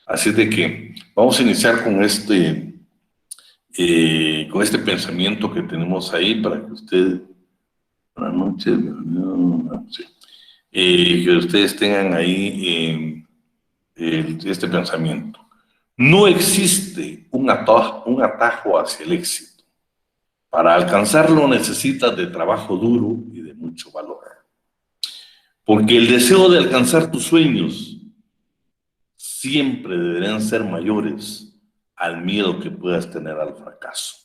Así de que vamos a iniciar con este pensamiento que tenemos ahí para que usted, buenas noches, sí, que ustedes tengan ahí este pensamiento. No existe un atajo hacia el éxito. Para alcanzarlo necesitas de trabajo duro y de mucho valor. Porque el deseo de alcanzar tus sueños siempre deberán ser mayores al miedo que puedas tener al fracaso.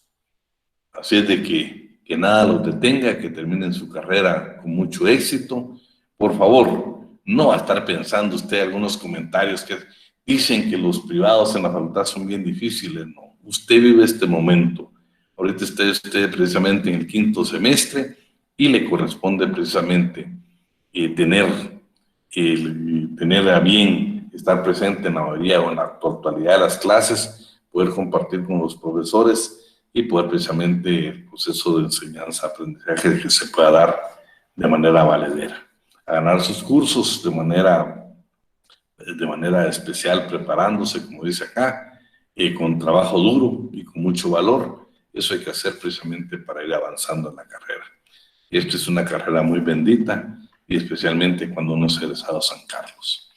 Así es de que nada lo detenga, que terminen su carrera con mucho éxito. Por favor, no va a estar pensando usted algunos comentarios que dicen que los privados en la facultad son bien difíciles. No, usted vive este momento. Ahorita está usted precisamente en el 5º semestre y le corresponde precisamente tener a bien estar presente en la mayoría o en la totalidad de las clases, poder compartir con los profesores y poder precisamente el proceso de enseñanza, aprendizaje que se pueda dar de manera valedera. A ganar sus cursos de manera especial, preparándose, como dice acá, con trabajo duro y con mucho valor. Eso hay que hacer precisamente para ir avanzando en la carrera. Y esta es una carrera muy bendita, y especialmente cuando uno es egresado a San Carlos.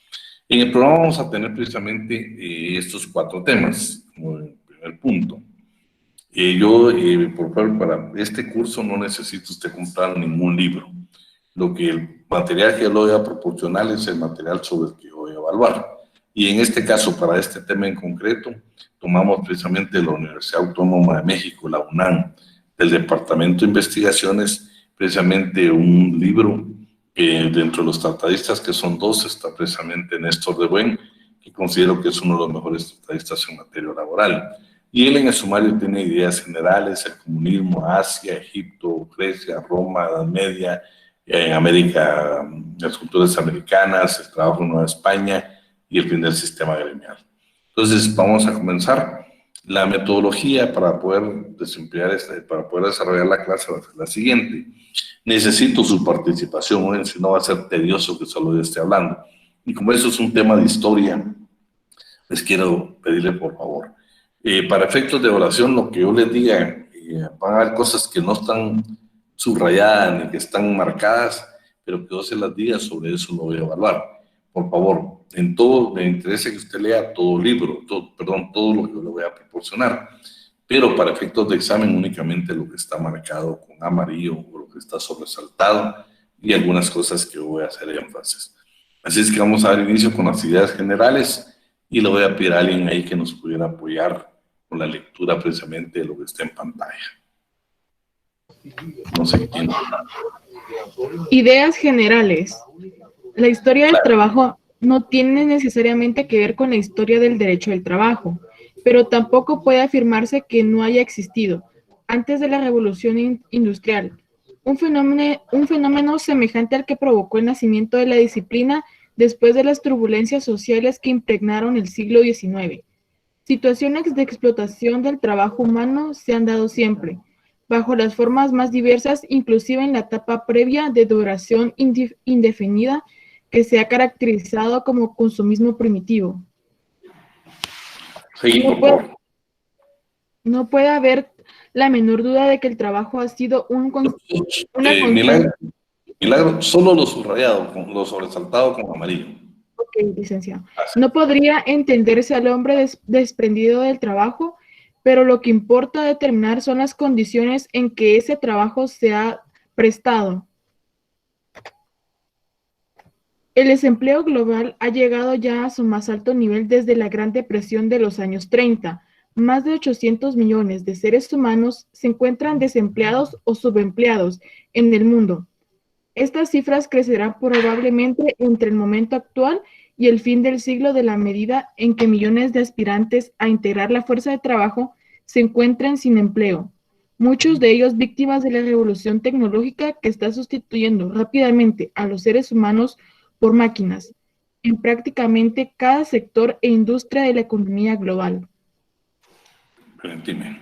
En el programa vamos a tener precisamente estos 4 temas, como el primer punto. Por favor, para este curso no necesita usted comprar ningún libro. El material que yo le voy a proporcionar es el material sobre el que yo voy a evaluar. Y en este caso, para este tema en concreto, tomamos precisamente de la Universidad Autónoma de México, la UNAM, del Departamento de Investigaciones, precisamente un libro que dentro de los tratadistas, que son 2, está precisamente Néstor de Buen, que considero que es uno de los mejores tratadistas en materia laboral. Y él en el sumario tiene ideas generales: el comunismo, Asia, Egipto, Grecia, Roma, Edad Media, en América, las culturas americanas, el trabajo en Nueva España y el fin del sistema gremial. Entonces, vamos a comenzar. La metodología para poder desarrollar la clase va a ser la siguiente. Necesito su participación, si no va a ser tedioso que solo yo esté hablando. Y como eso es un tema de historia, les quiero pedirle por favor, para efectos de evaluación, lo que yo les diga, van a haber cosas que no están subrayadas ni que están marcadas, pero que yo se las diga, sobre eso lo voy a evaluar. Por favor, en todo, me interesa que usted lea todo libro, todo lo que yo le voy a proporcionar, pero para efectos de examen únicamente lo que está marcado con amarillo o lo que está sobresaltado y algunas cosas que yo voy a hacer énfasis. Así es que vamos a dar inicio con las ideas generales y le voy a pedir a alguien ahí que nos pudiera apoyar con la lectura precisamente de lo que está en pantalla. No sé quién. Ideas generales. La historia del trabajo no tiene necesariamente que ver con la historia del derecho del trabajo, pero tampoco puede afirmarse que no haya existido antes de la revolución industrial un fenómeno semejante al que provocó el nacimiento de la disciplina después de las turbulencias sociales que impregnaron el siglo XIX. Situaciones de explotación del trabajo humano se han dado siempre, bajo las formas más diversas, inclusive en la etapa previa de duración indefinida que se ha caracterizado como consumismo primitivo. Sí, por favor. No puede haber la menor duda de que el trabajo ha sido Milagro, solo lo subrayado, lo sobresaltado con amarillo. Ok, licenciado. No podría entenderse al hombre desprendido del trabajo, pero lo que importa determinar son las condiciones en que ese trabajo se ha prestado. El desempleo global ha llegado ya a su más alto nivel desde la Gran Depresión de los años 30. Más de 800 millones de seres humanos se encuentran desempleados o subempleados en el mundo. Estas cifras crecerán probablemente entre el momento actual y el fin del siglo, de la medida en que millones de aspirantes a integrar la fuerza de trabajo se encuentren sin empleo. Muchos de ellos víctimas de la revolución tecnológica que está sustituyendo rápidamente a los seres humanos por máquinas en prácticamente cada sector e industria de la economía global. Permíteme.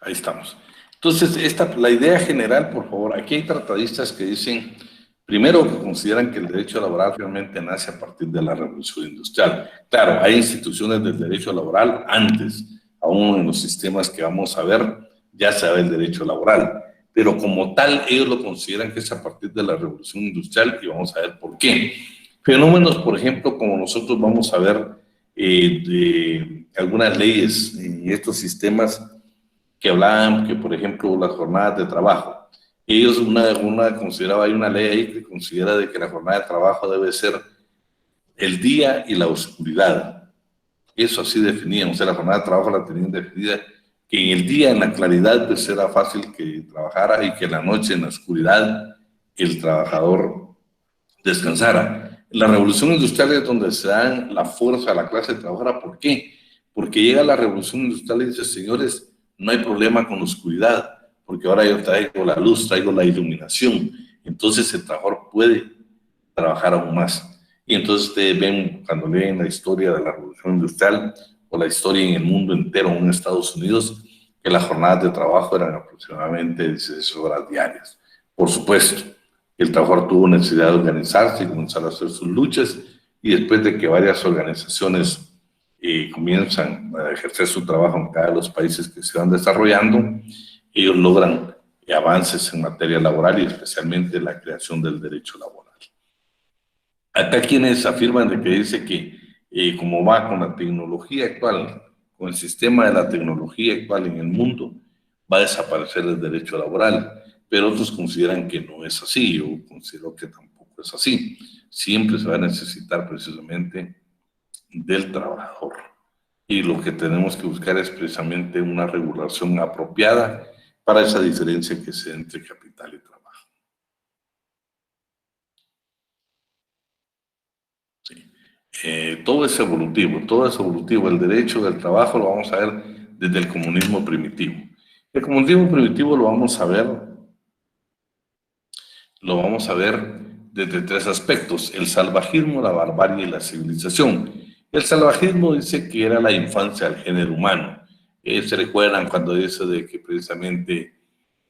Ahí estamos. Entonces, la idea general, por favor, aquí hay tratadistas que dicen Primero, que consideran que el derecho laboral realmente nace a partir de la revolución industrial. Claro, hay instituciones del derecho laboral antes, aún en los sistemas que vamos a ver, ya se ve el derecho laboral, pero como tal, ellos lo consideran que es a partir de la revolución industrial y vamos a ver por qué. Fenómenos, por ejemplo, como nosotros vamos a ver de algunas leyes y estos sistemas que hablaban que, por ejemplo, las jornadas de trabajo. Ellos consideraba, hay una ley ahí que considera de que la jornada de trabajo debe ser el día y la oscuridad. Eso así definían, o sea, la jornada de trabajo la tenían definida que en el día, en la claridad, pues era fácil que trabajara y que en la noche, en la oscuridad, el trabajador descansara. La revolución industrial es donde se dan la fuerza a la clase trabajadora. ¿Por qué? Porque llega la revolución industrial y dice, señores, no hay problema con la oscuridad, porque ahora yo traigo la luz, traigo la iluminación. Entonces el trabajador puede trabajar aún más. Y entonces ustedes ven, cuando leen la historia de la revolución industrial o la historia en el mundo entero, en Estados Unidos, que las jornadas de trabajo eran aproximadamente 16 horas diarias. Por supuesto, el trabajador tuvo necesidad de organizarse y comenzar a hacer sus luchas, y después de que varias organizaciones comienzan a ejercer su trabajo en cada de los países que se van desarrollando, ellos logran avances en materia laboral y especialmente la creación del derecho laboral. Acá quienes afirman de que dice que como va con la tecnología actual, con el sistema de la tecnología actual en el mundo, va a desaparecer el derecho laboral, pero otros consideran que no es así. Yo considero que tampoco es así. Siempre se va a necesitar precisamente del trabajador. Y lo que tenemos que buscar es precisamente una regulación apropiada para esa diferencia que se da entre capital y trabajo. Sí. Todo es evolutivo. El derecho del trabajo lo vamos a ver desde el comunismo primitivo. El comunismo primitivo lo vamos a ver desde tres aspectos: el salvajismo, la barbarie y la civilización. El salvajismo dice que era la infancia del género humano. Se recuerdan cuando dice de que precisamente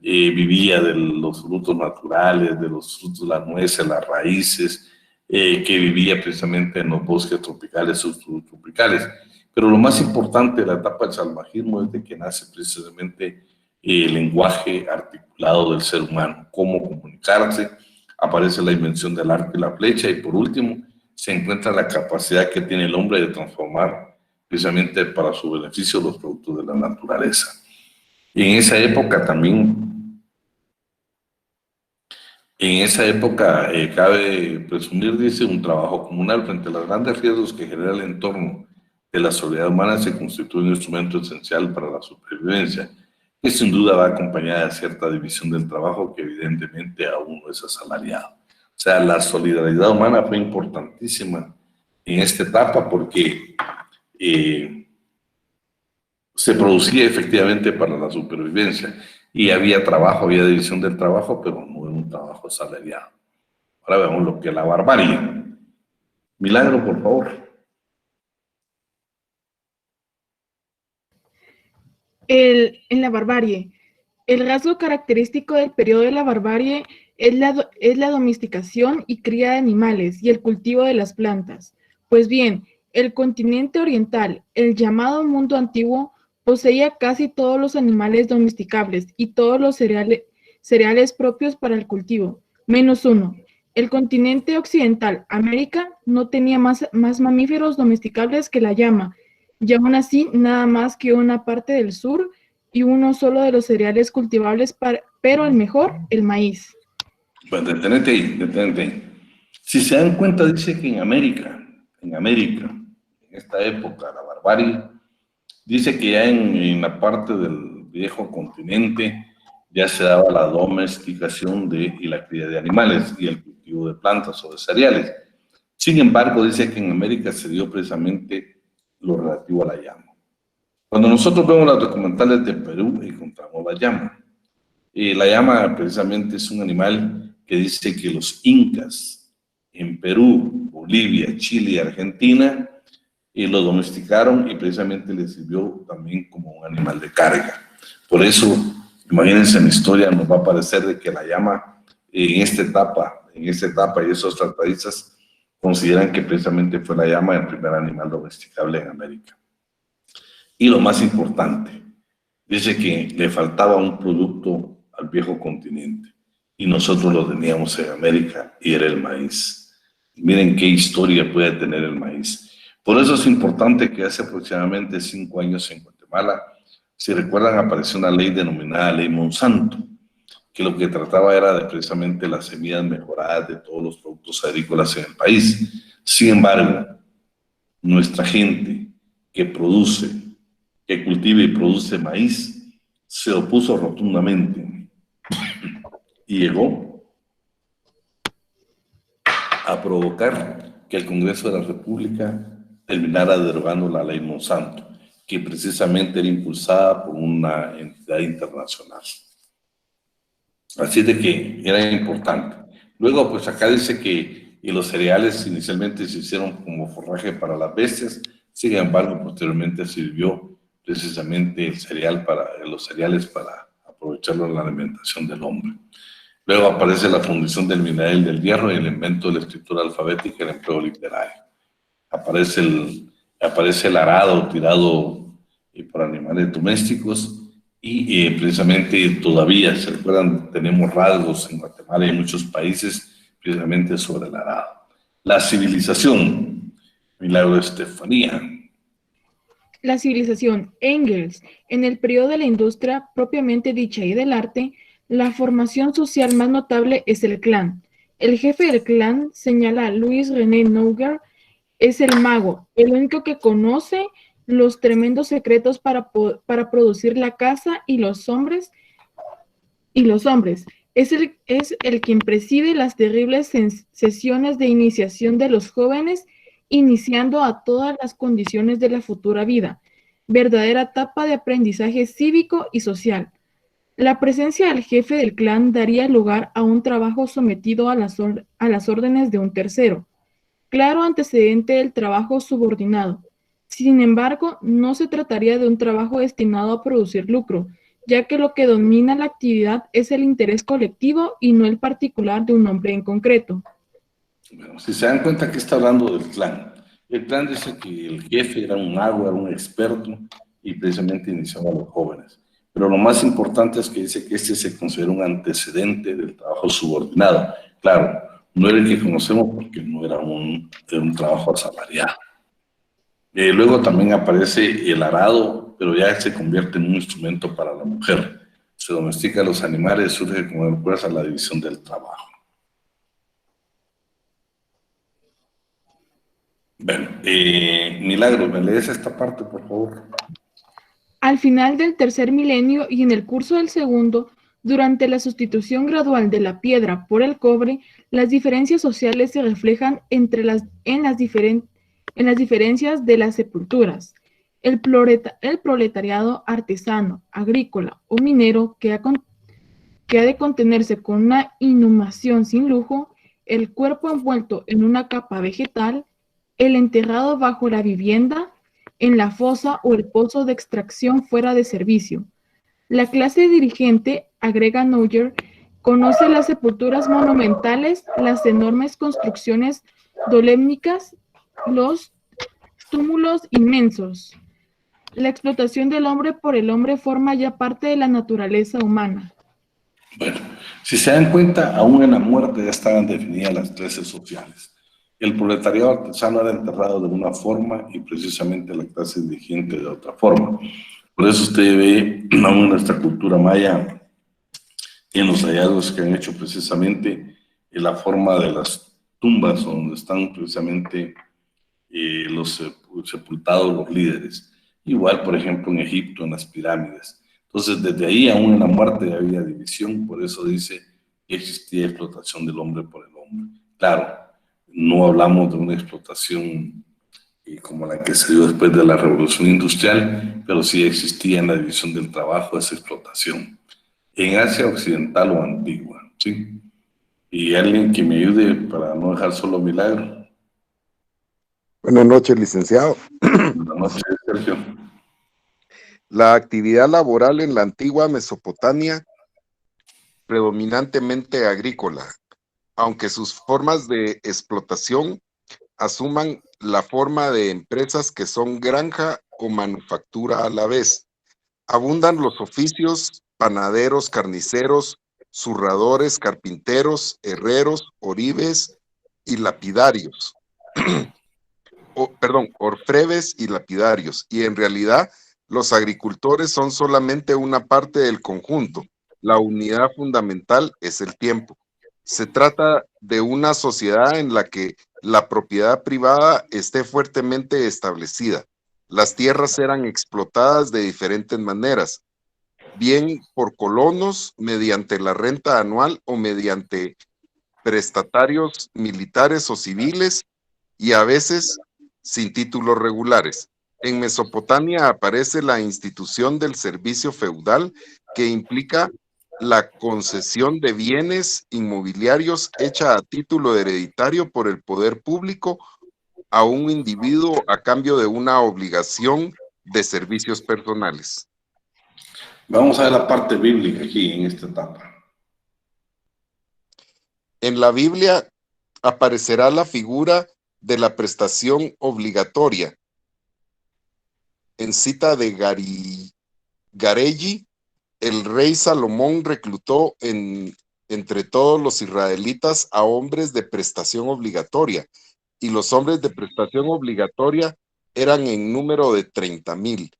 vivía de los frutos naturales, de los frutos, las nueces, las raíces, que vivía precisamente en los bosques tropicales, subtropicales. Pero lo más importante de la etapa del salvajismo es de que nace precisamente el lenguaje articulado del ser humano, cómo comunicarse. Aparece la invención del arco y la flecha, y por último se encuentra la capacidad que tiene el hombre de transformar precisamente para su beneficio los productos de la naturaleza. Y en esa época también, cabe presumir, dice, un trabajo comunal frente a los grandes riesgos que genera el entorno de la sociedad humana. Se constituye un instrumento esencial para la supervivencia, que sin duda va acompañada de cierta división del trabajo que evidentemente aún no es asalariado. O sea, la solidaridad humana fue importantísima en esta etapa porque se producía efectivamente para la supervivencia y había trabajo, había división del trabajo, pero no era un trabajo asalariado. Ahora vemos lo que es la barbarie. Milagro, por favor. En la barbarie, el rasgo característico del periodo de la barbarie es la domesticación y cría de animales y el cultivo de las plantas. Pues bien, el continente oriental, el llamado mundo antiguo, poseía casi todos los animales domesticables y todos los cereales propios para el cultivo, menos uno. El continente occidental, América, no tenía más mamíferos domesticables que la llama, y aún así nada más que una parte del sur y uno solo de los cereales cultivables, pero el mejor, el maíz. Pues detenete ahí. Si se dan cuenta, dice que en América, en esta época, la barbarie, dice que ya en la parte del viejo continente ya se daba la domesticación y la cría de animales y el cultivo de plantas o de cereales. Sin embargo, dice que en América se dio precisamente lo relativo a la llama. Cuando nosotros vemos las documentales de Perú, encontramos la llama. La llama precisamente es un animal que dice que los incas en Perú, Bolivia, Chile y Argentina lo domesticaron y precisamente les sirvió también como un animal de carga. Por eso, imagínense, en la historia nos va a parecer de que la llama en esta etapa en esta etapa y esos tratadistas consideran que precisamente fue la llama el primer animal domesticable en América. Y lo más importante, dice que le faltaba un producto al viejo continente y nosotros lo teníamos en América y era el maíz. Miren qué historia puede tener el maíz. Por eso es importante que hace aproximadamente 5 años en Guatemala, si recuerdan, apareció una ley denominada Ley Monsanto, que lo que trataba era de precisamente las semillas mejoradas de todos los productos agrícolas en el país. Sin embargo, nuestra gente que produce, que cultiva y produce maíz, se opuso rotundamente y llegó a provocar que el Congreso de la República terminara derogando la ley Monsanto, que precisamente era impulsada por una entidad internacional. Así de que era importante. Luego, pues acá dice que los cereales inicialmente se hicieron como forraje para las bestias, sin embargo, posteriormente sirvió precisamente los cereales para aprovecharlo en la alimentación del hombre. Luego aparece la fundición del mineral del hierro y el invento de la escritura alfabética y el empleo literario. Aparece el arado tirado por animales domésticos y precisamente todavía, ¿se recuerdan? Tenemos rasgos en Guatemala y en muchos países precisamente sobre el arado. La civilización, Milagro Estefanía. La civilización Engels, en el periodo de la industria propiamente dicha y del arte, la formación social más notable es el clan. El jefe del clan, señala Louis René Nouguer, es el mago, el único que conoce los tremendos secretos para producir la caza y los hombres. Es el quien preside las terribles sesiones de iniciación de los jóvenes, iniciando a todas las condiciones de la futura vida, verdadera etapa de aprendizaje cívico y social. La presencia del jefe del clan daría lugar a un trabajo sometido a las órdenes de un tercero, claro antecedente del trabajo subordinado. Sin embargo, no se trataría de un trabajo destinado a producir lucro, ya que lo que domina la actividad es el interés colectivo y no el particular de un hombre en concreto. Bueno, si se dan cuenta que está hablando del clan. El clan dice que el jefe era un mago, era un experto y precisamente iniciaba a los jóvenes. Pero lo más importante es que dice que este se considera un antecedente del trabajo subordinado. Claro, no era el que conocemos porque no era un trabajo asalariado. Luego también aparece el arado, pero ya se convierte en un instrumento para la mujer. Se domestica a los animales, surge como fuerza la división del trabajo. Bueno, Milagro, ¿me lees esta parte, por favor? Al final del tercer milenio y en el curso del segundo, durante la sustitución gradual de la piedra por el cobre, las diferencias sociales se reflejan en las diferencias de las sepulturas. El proletariado artesano, agrícola o minero que ha de contenerse con una inhumación sin lujo, el cuerpo envuelto en una capa vegetal, el enterrado bajo la vivienda, en la fosa o el pozo de extracción fuera de servicio. La clase dirigente, agrega Nouguer, conoce las sepulturas monumentales, las enormes construcciones dolémnicas, los túmulos inmensos. La explotación del hombre por el hombre forma ya parte de la naturaleza humana. Bueno, si se dan cuenta, aún en la muerte ya estaban definidas las clases sociales. El proletariado artesano era enterrado de una forma y precisamente la clase dirigente de otra forma. Por eso usted ve aún en nuestra cultura maya, en los hallazgos que han hecho precisamente en la forma de las tumbas donde están precisamente los sepultados, los líderes. Igual, por ejemplo, en Egipto, en las pirámides. Entonces, desde ahí, aún en la muerte había división, por eso dice que existía explotación del hombre por el hombre. Claro, no hablamos de una explotación como la que se dio después de la Revolución Industrial, pero sí existía en la división del trabajo esa explotación. En Asia Occidental o Antigua, ¿sí? Y alguien que me ayude para no dejar solo Milagro. Buenas noches, licenciado. Buenas noches, Sergio. La actividad laboral en la antigua Mesopotamia, predominantemente agrícola, aunque sus formas de explotación asuman la forma de empresas que son granja o manufactura a la vez. Abundan los oficios panaderos, carniceros, zurradores, carpinteros, herreros, oribes y lapidarios. Orfebres y lapidarios. Y en realidad los agricultores son solamente una parte del conjunto. La unidad fundamental es el tiempo. Se trata de una sociedad en la que la propiedad privada esté fuertemente establecida. Las tierras eran explotadas de diferentes maneras, bien por colonos, mediante la renta anual o mediante prestatarios militares o civiles, y a veces sin títulos regulares. En Mesopotamia aparece la institución del servicio feudal, que implica la concesión de bienes inmobiliarios hecha a título hereditario por el poder público a un individuo a cambio de una obligación de servicios personales. Vamos a ver la parte bíblica aquí en esta etapa. En la Biblia aparecerá la figura de la prestación obligatoria. En cita de Garelli, el rey Salomón reclutó entre todos los israelitas a hombres de prestación obligatoria, y los hombres de prestación obligatoria eran en número de 30,000.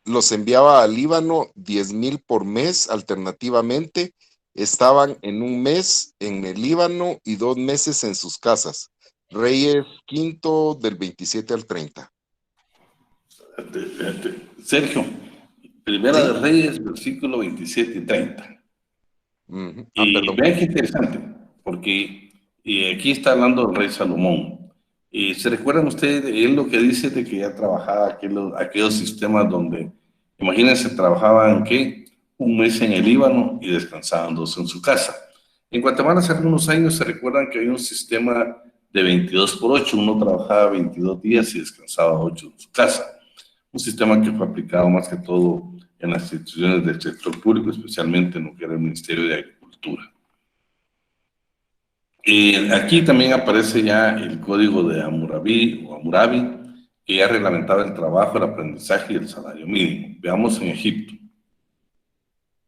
Los enviaba al Líbano 10,000 por mes alternativamente. Estaban en un mes en el Líbano y 2 meses en sus casas. Reyes V del 27 al 30. Sergio, Primera Sí. de Reyes, versículo 27 y 30. Perdón. Vean qué interesante, porque aquí está hablando del rey Salomón. ¿Se recuerdan ustedes? Él lo que dice de que ya trabajaba aquellos sistemas donde, imagínense, trabajaban ¿qué? Un mes en el Líbano y descansaban 2 en su casa. En Guatemala hace algunos años se recuerdan que había un sistema de 22/8, uno trabajaba 22 días y descansaba 8 en su casa. Un sistema que fue aplicado más que todo en las instituciones del sector público, especialmente en lo que era el Ministerio de Agricultura. Aquí también aparece ya el código de Hammurabi, que ya reglamentaba el trabajo, el aprendizaje y el salario mínimo. Veamos en Egipto.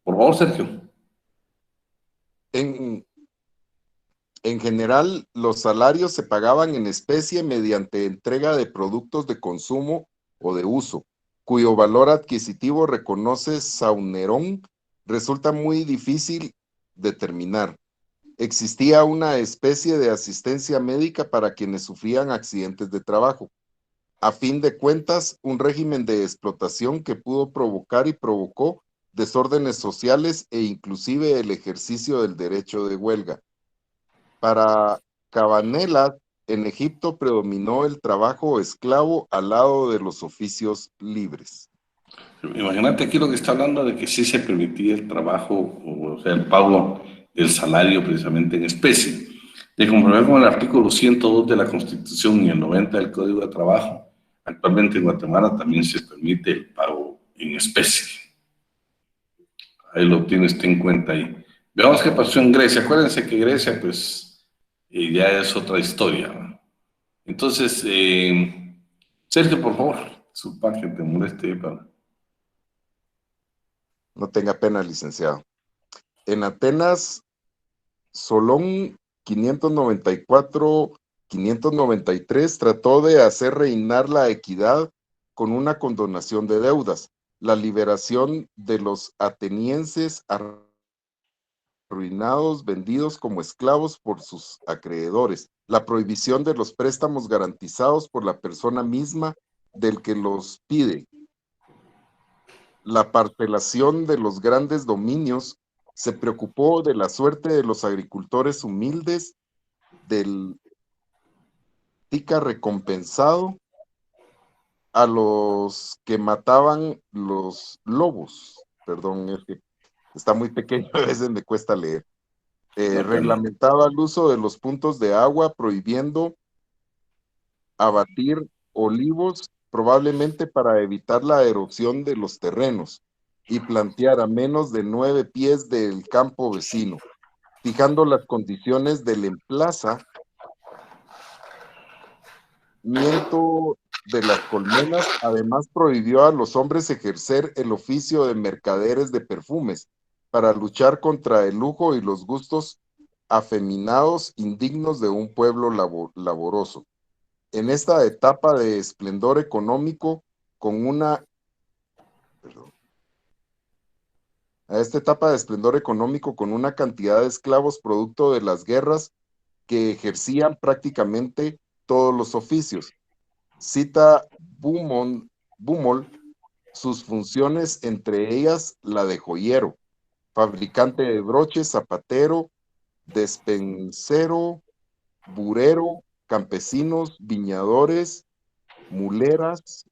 Por favor, Sergio. En general, los salarios se pagaban en especie mediante entrega de productos de consumo o de uso, cuyo valor adquisitivo, reconoce Saunerón, resulta muy difícil determinar. Existía una especie de asistencia médica para quienes sufrían accidentes de trabajo. A fin de cuentas, un régimen de explotación que pudo provocar y provocó desórdenes sociales e inclusive el ejercicio del derecho de huelga. Para Cabanela, en Egipto predominó el trabajo esclavo al lado de los oficios libres. Imagínate aquí lo que está hablando de que sí se permitía el trabajo, o sea, el pago del salario precisamente en especie. De comprobar con el artículo 102 de la Constitución y el 90 del Código de Trabajo, actualmente en Guatemala también se permite el pago en especie. Ahí lo tienes, ten en cuenta ahí. Veamos qué pasó en Grecia. Acuérdense que Grecia, pues, ya es otra historia, ¿no? Entonces, Sergio, por favor, su que te moleste para... No tenga pena, licenciado. En Atenas, Solón 594-593 trató de hacer reinar la equidad con una condonación de deudas, la liberación de los atenienses arruinados, vendidos como esclavos por sus acreedores, la prohibición de los préstamos garantizados por la persona misma del que los pide, la parcelación de los grandes dominios. Se preocupó de la suerte de los agricultores humildes, del tica recompensado, a los que mataban los lobos. Perdón, es que está muy pequeño, a veces me cuesta leer. Reglamentaba el uso de los puntos de agua, prohibiendo abatir olivos, probablemente para evitar la erosión de los terrenos, y plantear a menos de 9 pies del campo vecino. fijando las condiciones del emplazamiento de las colmenas. Además, prohibió a los hombres ejercer el oficio de mercaderes de perfumes para luchar contra el lujo y los gustos afeminados indignos de un pueblo laboroso. En esta etapa de esplendor económico, con una cantidad de esclavos producto de las guerras que ejercían prácticamente todos los oficios. Cita Bumol sus funciones, entre ellas la de joyero, fabricante de broches, zapatero, despensero, burero, campesinos, viñadores, muleras,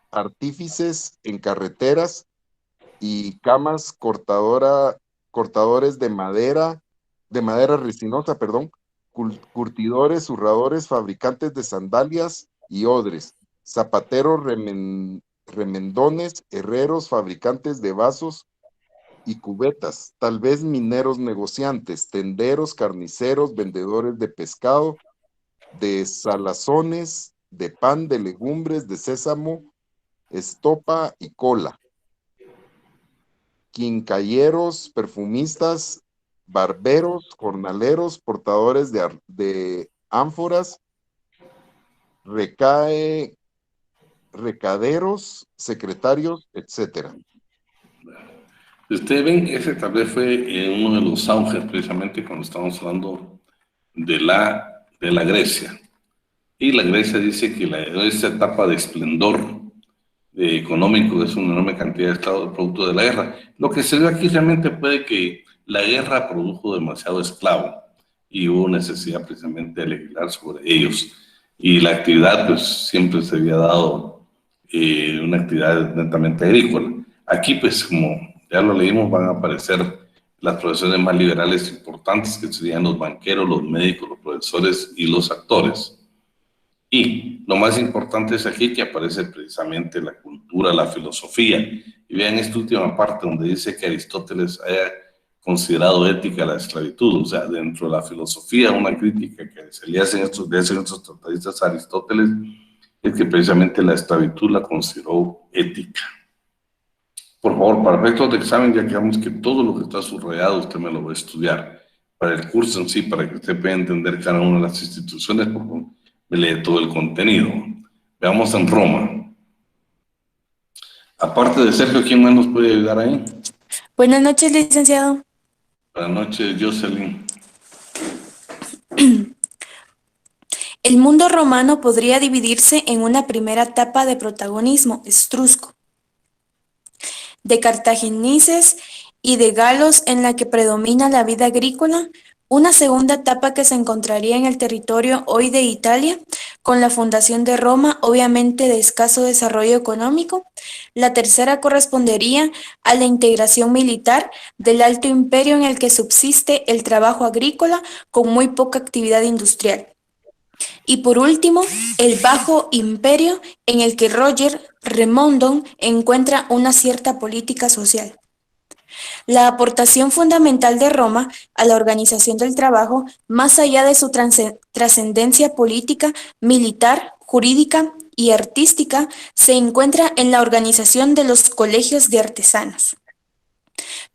artífices en carreteras y camas, cortadores de madera resinosa, curtidores, zurradores, fabricantes de sandalias y odres, zapateros, remendones, herreros, fabricantes de vasos y cubetas, tal vez mineros negociantes, tenderos, carniceros, vendedores de pescado, de salazones, de pan, de legumbres, de sésamo, estopa y cola, quincalleros, perfumistas, barberos, jornaleros, portadores de ánforas, recaderos, secretarios, etc. Ustedes ven, ese tal vez fue uno de los auges precisamente cuando estamos hablando de la Grecia. Y la Grecia dice que esta etapa de esplendor económico es una enorme cantidad de estados producto de la guerra. Lo que se dio aquí realmente fue que la guerra produjo demasiado esclavo y hubo necesidad precisamente de legislar sobre ellos. Y la actividad pues siempre se había dado una actividad netamente agrícola. Aquí pues como ya lo leímos van a aparecer las profesiones más liberales importantes que serían los banqueros, los médicos, los profesores y los actores. Y lo más importante es aquí que aparece precisamente la cultura, la filosofía. Y vean esta última parte donde dice que Aristóteles haya considerado ética la esclavitud. O sea, dentro de la filosofía, una crítica que se le hacen estos tratadistas a Aristóteles es que precisamente la esclavitud la consideró ética. Por favor, para efectos de examen, ya quedamos que todo lo que está subrayado usted me lo va a estudiar. Para el curso en sí, para que usted pueda entender cada una de las instituciones, por favor, me lee todo el contenido. Veamos en Roma. Aparte de Sergio, ¿quién más nos puede ayudar ahí? Buenas noches, licenciado. Buenas noches, Jocelyn. El mundo romano podría dividirse en una primera etapa de protagonismo etrusco, de cartagineses y de galos en la que predomina la vida agrícola, una segunda etapa que se encontraría en el territorio hoy de Italia, con la fundación de Roma, obviamente de escaso desarrollo económico. La tercera correspondería a la integración militar del Alto Imperio en el que subsiste el trabajo agrícola con muy poca actividad industrial. Y por último, el Bajo Imperio en el que Roger Remondon encuentra una cierta política social. La aportación fundamental de Roma a la organización del trabajo, más allá de su trascendencia política, militar, jurídica y artística, se encuentra en la organización de los colegios de artesanos.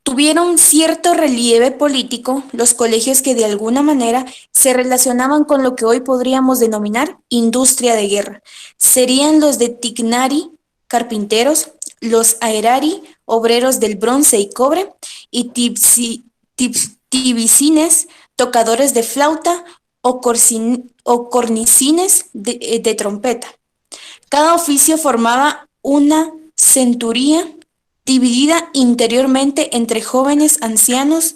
Tuvieron cierto relieve político los colegios que de alguna manera se relacionaban con lo que hoy podríamos denominar industria de guerra. Serían los de Tignari, carpinteros, los Aerari, obreros del bronce y cobre, y tibicines, tocadores de flauta o cornicines de trompeta. Cada oficio formaba una centuría dividida interiormente entre jóvenes, ancianos,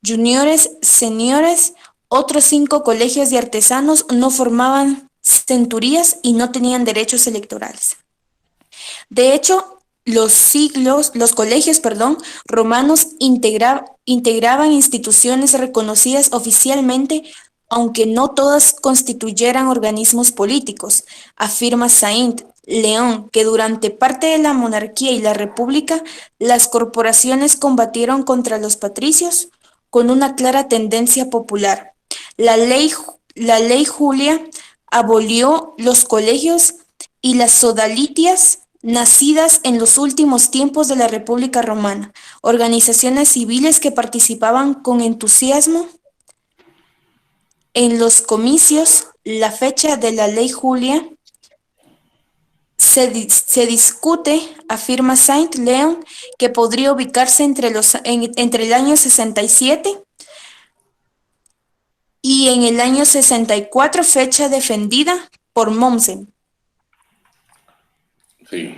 juniores, seniores. Otros 5 colegios de artesanos no formaban centurías y no tenían derechos electorales. De hecho, los colegios romanos integraban instituciones reconocidas oficialmente, aunque no todas constituyeran organismos políticos, afirma Saint León, que durante parte de la monarquía y la república, las corporaciones combatieron contra los patricios, con una clara tendencia popular. La ley Julia abolió los colegios y las sodalitias nacidas en los últimos tiempos de la República Romana, organizaciones civiles que participaban con entusiasmo en los comicios. La fecha de la ley Julia se discute, afirma Saint-Léon, que podría ubicarse entre el año 67 y en el año 64, fecha defendida por Mommsen. Sí.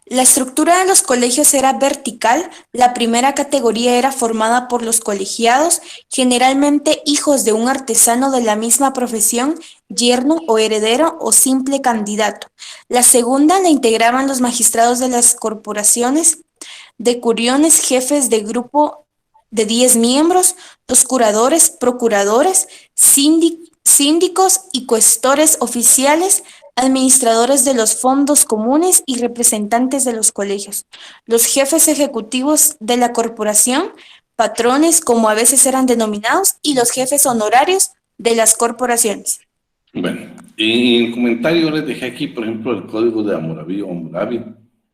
La estructura de los colegios era vertical. La primera categoría era formada por los colegiados, generalmente hijos de un artesano de la misma profesión, yerno o heredero o simple candidato. La segunda la integraban los magistrados de las corporaciones, decuriones, jefes de grupo de 10 miembros, los curadores, procuradores, síndicos y cuestores oficiales, administradores de los fondos comunes y representantes de los colegios, los jefes ejecutivos de la corporación, patrones, como a veces eran denominados, y los jefes honorarios de las corporaciones. Bueno, en el comentario les dejé aquí, por ejemplo, el Código de Hammurabi o Hammurabi,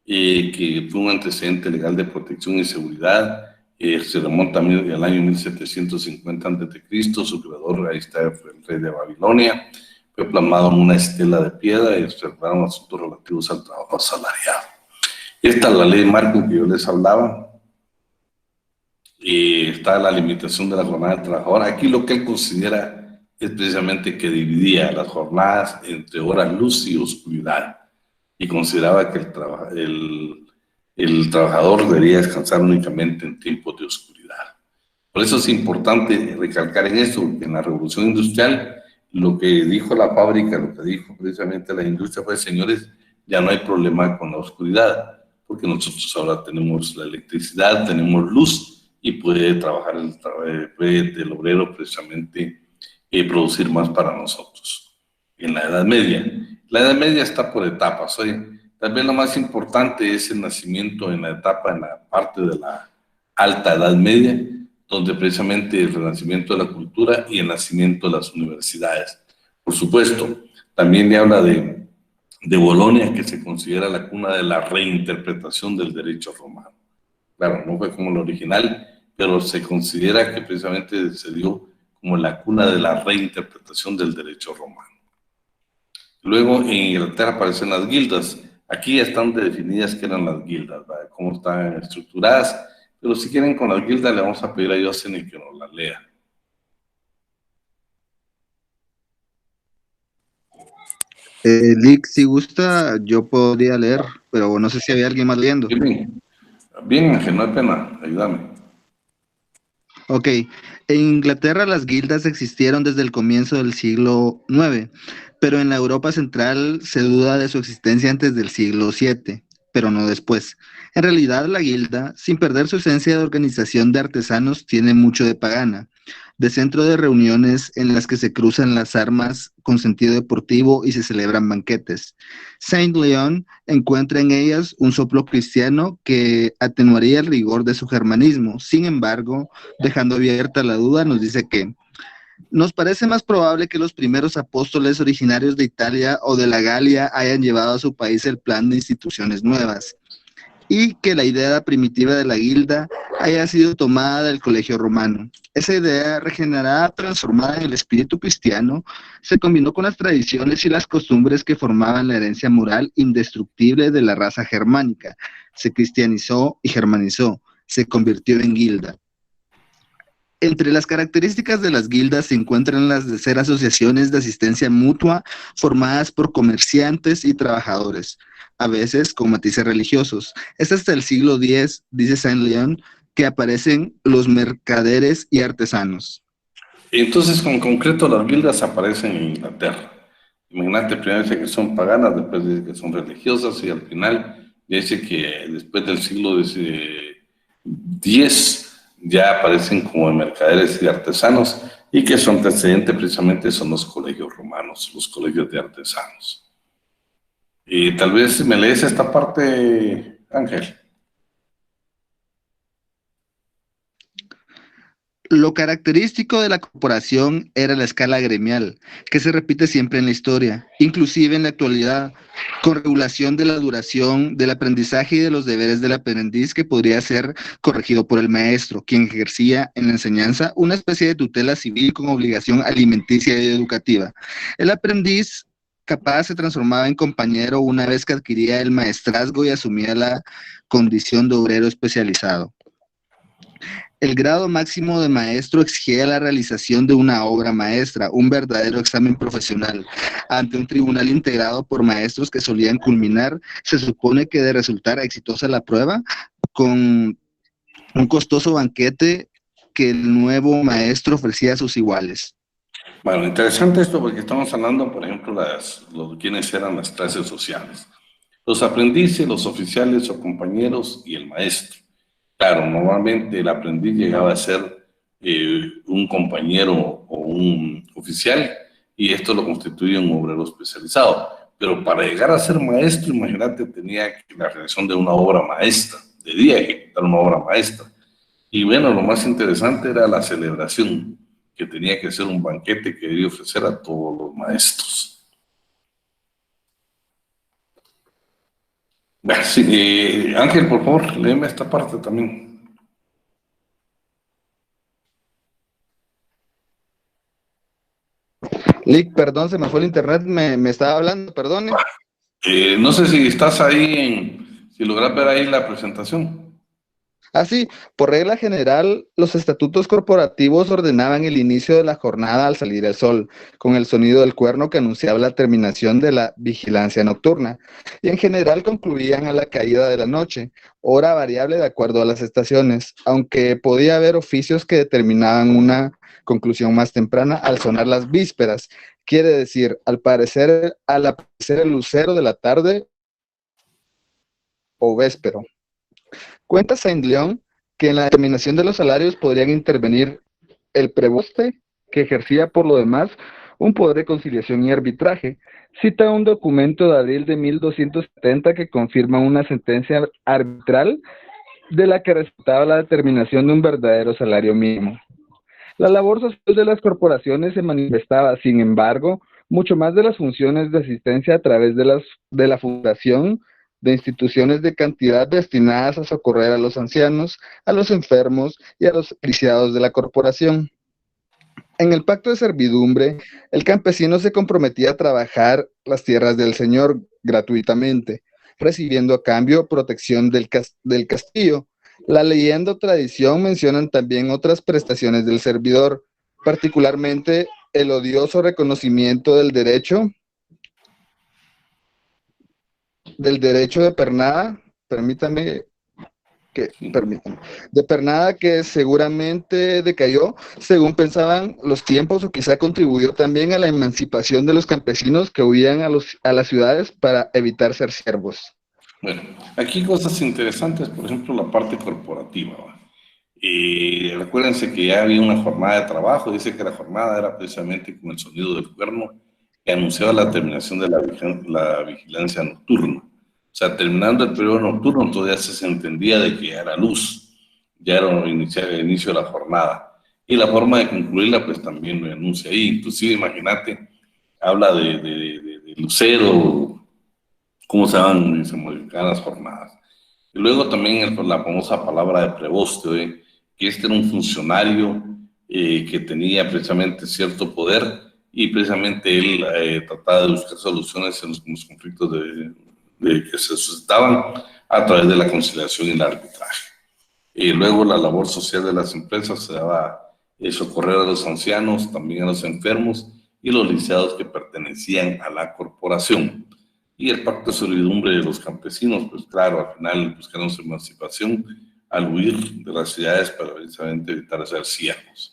que fue un antecedente legal de protección y seguridad. Se remonta al año 1750 a.C., su creador, ahí está, fue el rey de Babilonia. Fue plasmado en una estela de piedra y se trataron asuntos relativos al trabajo asalariado. Esta es la ley marco que yo les hablaba. Está la limitación de la jornada del trabajador. Aquí lo que él considera es precisamente que dividía las jornadas entre horas luz y oscuridad, y consideraba que el trabajador debería descansar únicamente en tiempos de oscuridad. Por eso es importante recalcar en esto, porque en la Revolución Industrial lo que dijo la fábrica, lo que dijo precisamente la industria fue: señores, ya no hay problema con la oscuridad, porque nosotros ahora tenemos la electricidad, tenemos luz, y puede trabajar el obrero precisamente producir más para nosotros. En la Edad Media está por etapas. Tal vez lo más importante es el nacimiento en la parte de la Alta Edad Media, donde precisamente el renacimiento de la cultura y el nacimiento de las universidades. Por supuesto, también le habla de Bolonia, que se considera la cuna de la reinterpretación del derecho romano. Claro, no fue como el original, pero se considera que precisamente se dio como la cuna de la reinterpretación del derecho romano. Luego en Inglaterra aparecen las guildas. Aquí ya están definidas qué eran las guildas, ¿verdad? Cómo están estructuradas. Pero si quieren, con las guildas le vamos a pedir a Yoseni que nos la lea. Lick, si gusta, yo podría leer, pero no sé si había alguien más leyendo. Bien, Ángel, no hay pena, ayúdame. Ok, en Inglaterra las guildas existieron desde el comienzo del siglo IX, pero en la Europa central se duda de su existencia antes del siglo VII, pero no después. En realidad, la guilda, sin perder su esencia de organización de artesanos, tiene mucho de pagana, de centro de reuniones en las que se cruzan las armas con sentido deportivo y se celebran banquetes. Saint-Léon encuentra en ellas un soplo cristiano que atenuaría el rigor de su germanismo. Sin embargo, dejando abierta la duda, nos dice que nos parece más probable que los primeros apóstoles originarios de Italia o de la Galia hayan llevado a su país el plan de instituciones nuevas, y que la idea primitiva de la guilda haya sido tomada del colegio romano. Esa idea, regenerada, transformada en el espíritu cristiano, se combinó con las tradiciones y las costumbres que formaban la herencia moral indestructible de la raza germánica. Se cristianizó y germanizó, se convirtió en guilda. Entre las características de las guildas se encuentran las de ser asociaciones de asistencia mutua formadas por comerciantes y trabajadores, a veces con matices religiosos. Es hasta el siglo X, dice Saint-Léon, que aparecen los mercaderes y artesanos. Entonces, en concreto, las guildas aparecen en Inglaterra. Imagínate, primero dice que son paganas, después dice que son religiosas, y al final dice que después del siglo X ya aparecen como mercaderes y artesanos, y que su antecedente precisamente son los colegios romanos, los colegios de artesanos. Y tal vez me lees esta parte, Ángel. Lo característico de la corporación era la escala gremial, que se repite siempre en la historia, inclusive en la actualidad, con regulación de la duración del aprendizaje y de los deberes del aprendiz que podría ser corregido por el maestro, quien ejercía en la enseñanza una especie de tutela civil con obligación alimenticia y educativa. El aprendiz capaz se transformaba en compañero una vez que adquiría el maestrazgo y asumía la condición de obrero especializado. El grado máximo de maestro exigía la realización de una obra maestra, un verdadero examen profesional, ante un tribunal integrado por maestros que solían culminar, se supone que de resultar exitosa la prueba, con un costoso banquete que el nuevo maestro ofrecía a sus iguales. Bueno, interesante esto porque estamos hablando, por ejemplo, quiénes eran las clases sociales. Los aprendices, los oficiales o compañeros y el maestro. Claro, normalmente el aprendiz llegaba a ser un compañero o un oficial y esto lo constituye un obrero especializado. Pero para llegar a ser maestro, imagínate, tenía la realización de una obra maestra, debía ejecutar una obra maestra. Y bueno, lo más interesante era la celebración, que tenía que ser un banquete que debía ofrecer a todos los maestros. Sí, Ángel, por favor, léeme esta parte también. Lick, perdón, se me fue el internet, me estaba hablando, perdone. No sé si estás ahí, si logras ver ahí la presentación. Así, por regla general, los estatutos corporativos ordenaban el inicio de la jornada al salir el sol, con el sonido del cuerno que anunciaba la terminación de la vigilancia nocturna, y en general concluían a la caída de la noche, hora variable de acuerdo a las estaciones, aunque podía haber oficios que determinaban una conclusión más temprana al sonar las vísperas, quiere decir, al aparecer el lucero de la tarde o véspero. Cuenta Saint-Leon que en la determinación de los salarios podrían intervenir el preboste, que ejercía por lo demás un poder de conciliación y arbitraje. Cita un documento de abril de 1270 que confirma una sentencia arbitral de la que resultaba la determinación de un verdadero salario mínimo. La labor social de las corporaciones se manifestaba, sin embargo, mucho más de las funciones de asistencia a través de la fundación de instituciones de cantidad destinadas a socorrer a los ancianos, a los enfermos y a los lisiados de la corporación. En el pacto de servidumbre, el campesino se comprometía a trabajar las tierras del señor gratuitamente, recibiendo a cambio protección del castillo. La leyenda o tradición mencionan también otras prestaciones del servidor, particularmente el odioso reconocimiento del derecho de pernada, de pernada que seguramente decayó, según pensaban los tiempos, o quizá contribuyó también a la emancipación de los campesinos que huían a las ciudades para evitar ser siervos. Bueno, aquí cosas interesantes, por ejemplo, la parte corporativa. Recuérdense que ya había una jornada de trabajo, dice que la jornada era precisamente con el sonido del cuerno que anunciaba la terminación de la vigilancia nocturna. O sea, terminando el periodo nocturno, todavía se entendía de que era luz, ya era el inicio de la jornada. Y la forma de concluirla, pues también lo anuncia ahí. Inclusive, imagínate, habla de lucero, cómo se modificaban las jornadas. Y luego también la famosa palabra de preboste, que este era un funcionario que tenía precisamente cierto poder y precisamente él trataba de buscar soluciones en los conflictos que se suscitaban a través de la conciliación y el arbitraje. Y luego la labor social de las empresas se daba socorrer a los ancianos, también a los enfermos y los lisiados que pertenecían a la corporación. Y el pacto de servidumbre de los campesinos, pues claro, al final buscaron su emancipación al huir de las ciudades para precisamente evitar ser siervos.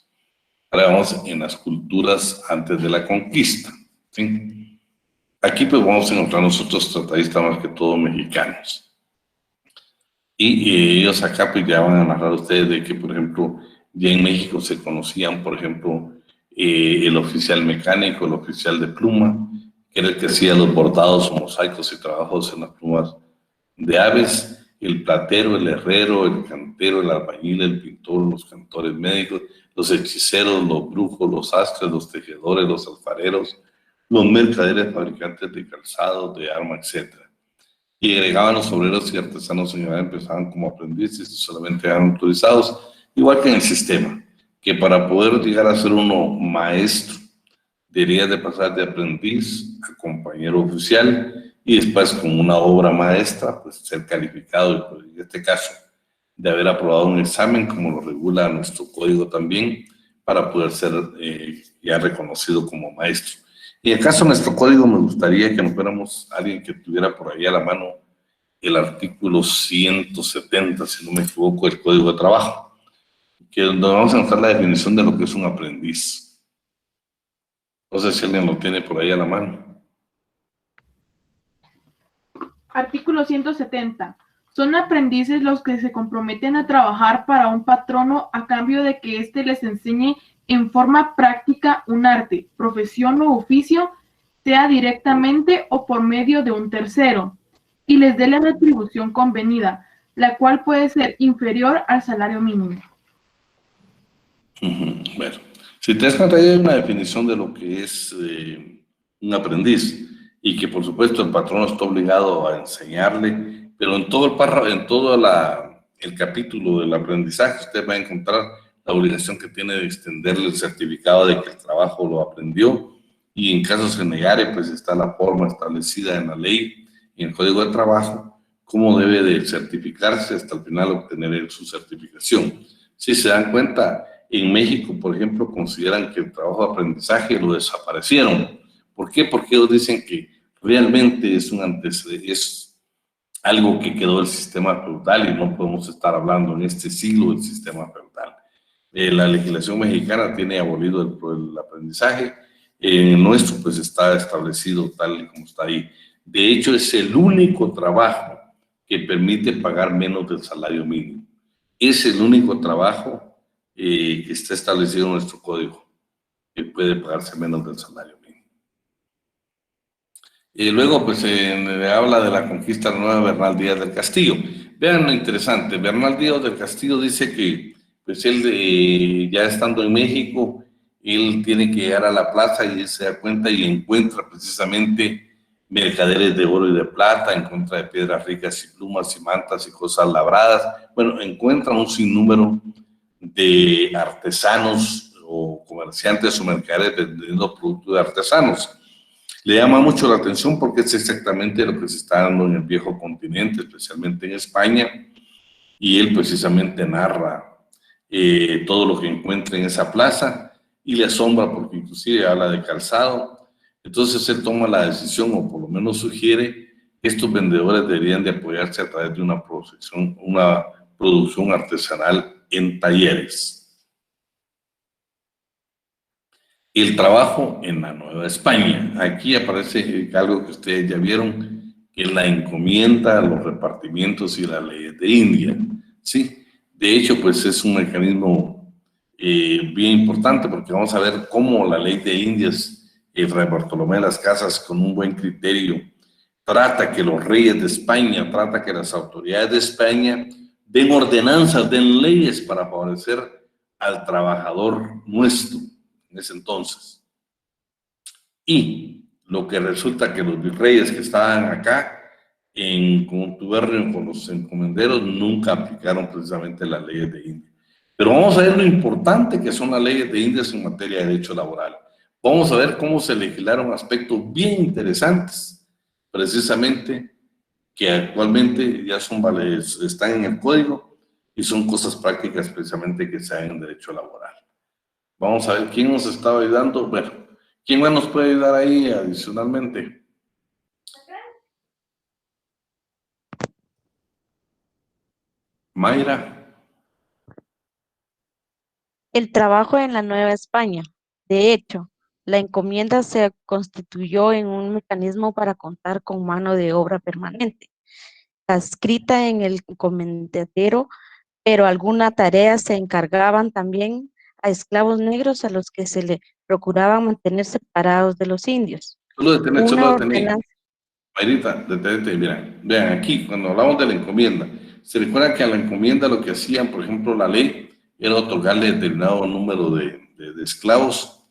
Ahora vamos en las culturas antes de la conquista, ¿sí? Aquí pues vamos a encontrar nosotros tratadistas más que todo mexicanos. Y ellos acá pues ya van a narrar ustedes de que, por ejemplo, ya en México se conocían, por ejemplo, el oficial mecánico, el oficial de pluma, que era el que hacía los bordados o mosaicos y trabajos en las plumas de aves, el platero, el herrero, el cantero, el albañil, el pintor, los cantores médicos, los hechiceros, los brujos, los sastres, los tejedores, los alfareros, los mercaderes, fabricantes de calzados, de armas, etc. Y agregaban los obreros y artesanos en general, empezaban como aprendices y solamente eran autorizados, igual que en el sistema, que para poder llegar a ser uno maestro, debería de pasar de aprendiz a compañero oficial y después con una obra maestra, pues ser calificado, y pues, en este caso, de haber aprobado un examen, como lo regula nuestro código también, para poder ser ya reconocido como maestro. Y en el caso de nuestro código, me gustaría que nos fuéramos alguien que tuviera por ahí a la mano el artículo 170, si no me equivoco, del Código de Trabajo, que donde vamos a encontrar la definición de lo que es un aprendiz. No sé si alguien lo tiene por ahí a la mano. Artículo 170. Son aprendices los que se comprometen a trabajar para un patrono a cambio de que éste les enseñe en forma práctica un arte, profesión o oficio, sea directamente o por medio de un tercero, y les dé la retribución convenida, la cual puede ser inferior al salario mínimo. Bueno, si te das cuenta, hay una definición de lo que es un aprendiz, y que por supuesto el patrón está obligado a enseñarle, pero en todo el párrafo, en todo el capítulo del aprendizaje, usted va a encontrar la obligación que tiene de extenderle el certificado de que el trabajo lo aprendió, y en caso se negare, pues está la forma establecida en la ley y en el Código de Trabajo, cómo debe de certificarse hasta el final obtener su certificación. Si se dan cuenta, en México, por ejemplo, consideran que el trabajo de aprendizaje lo desaparecieron. ¿Por qué? Porque ellos dicen que realmente es un antecedente, es algo que quedó del sistema feudal y no podemos estar hablando en este siglo del sistema feudal. La legislación mexicana tiene abolido el aprendizaje, en nuestro pues está establecido tal y como está ahí. De hecho, es el único trabajo que permite pagar menos del salario mínimo. Es el único trabajo que está establecido en nuestro código, que puede pagarse menos del salario mínimo. Luego, pues, habla de la conquista nueva de Bernal Díaz del Castillo. Vean lo interesante, Bernal Díaz del Castillo dice que, pues, él, ya estando en México, él tiene que llegar a la plaza y se da cuenta y encuentra precisamente mercaderes de oro y de plata, encuentra de piedras ricas y plumas y mantas y cosas labradas. Bueno, encuentra un sinnúmero de artesanos o comerciantes o mercaderes vendiendo productos de artesanos. Le llama mucho la atención porque es exactamente lo que se está dando en el viejo continente, especialmente en España, y él precisamente narra todo lo que encuentra en esa plaza y le asombra porque inclusive habla de calzado. Entonces él toma la decisión, o por lo menos sugiere, que estos vendedores deberían de apoyarse a través de una producción artesanal en talleres. El trabajo en la Nueva España. Aquí aparece algo que ustedes ya vieron, que es la encomienda, los repartimientos y las leyes de India. ¿Sí? De hecho, pues es un mecanismo bien importante, porque vamos a ver cómo la ley de Indias, el Fray Bartolomé de las Casas, con un buen criterio, trata que los reyes de España, trata que las autoridades de España den ordenanzas, den leyes para favorecer al trabajador nuestro en ese entonces. Y lo que resulta que los virreyes que estaban acá en contubernio con los encomenderos nunca aplicaron precisamente las leyes de India. Pero vamos a ver lo importante que son las leyes de India en materia de derecho laboral. Vamos a ver cómo se legislaron aspectos bien interesantes, precisamente, que actualmente ya están en el código y son cosas prácticas precisamente que se dan en derecho laboral. Vamos a ver quién nos estaba ayudando. Bueno, ¿quién más nos puede ayudar ahí adicionalmente? Mayra. El trabajo en la Nueva España. De hecho, la encomienda se constituyó en un mecanismo para contar con mano de obra permanente, adscrita en el encomendero, pero alguna tarea se encargaban también a esclavos negros a los que se le procuraba mantener separados de los indios. Solo detener. Mayrita, detente, mira, vean aquí, cuando hablamos de la encomienda, se recuerda que a la encomienda lo que hacían, por ejemplo, la ley, era otorgarle determinado número de esclavos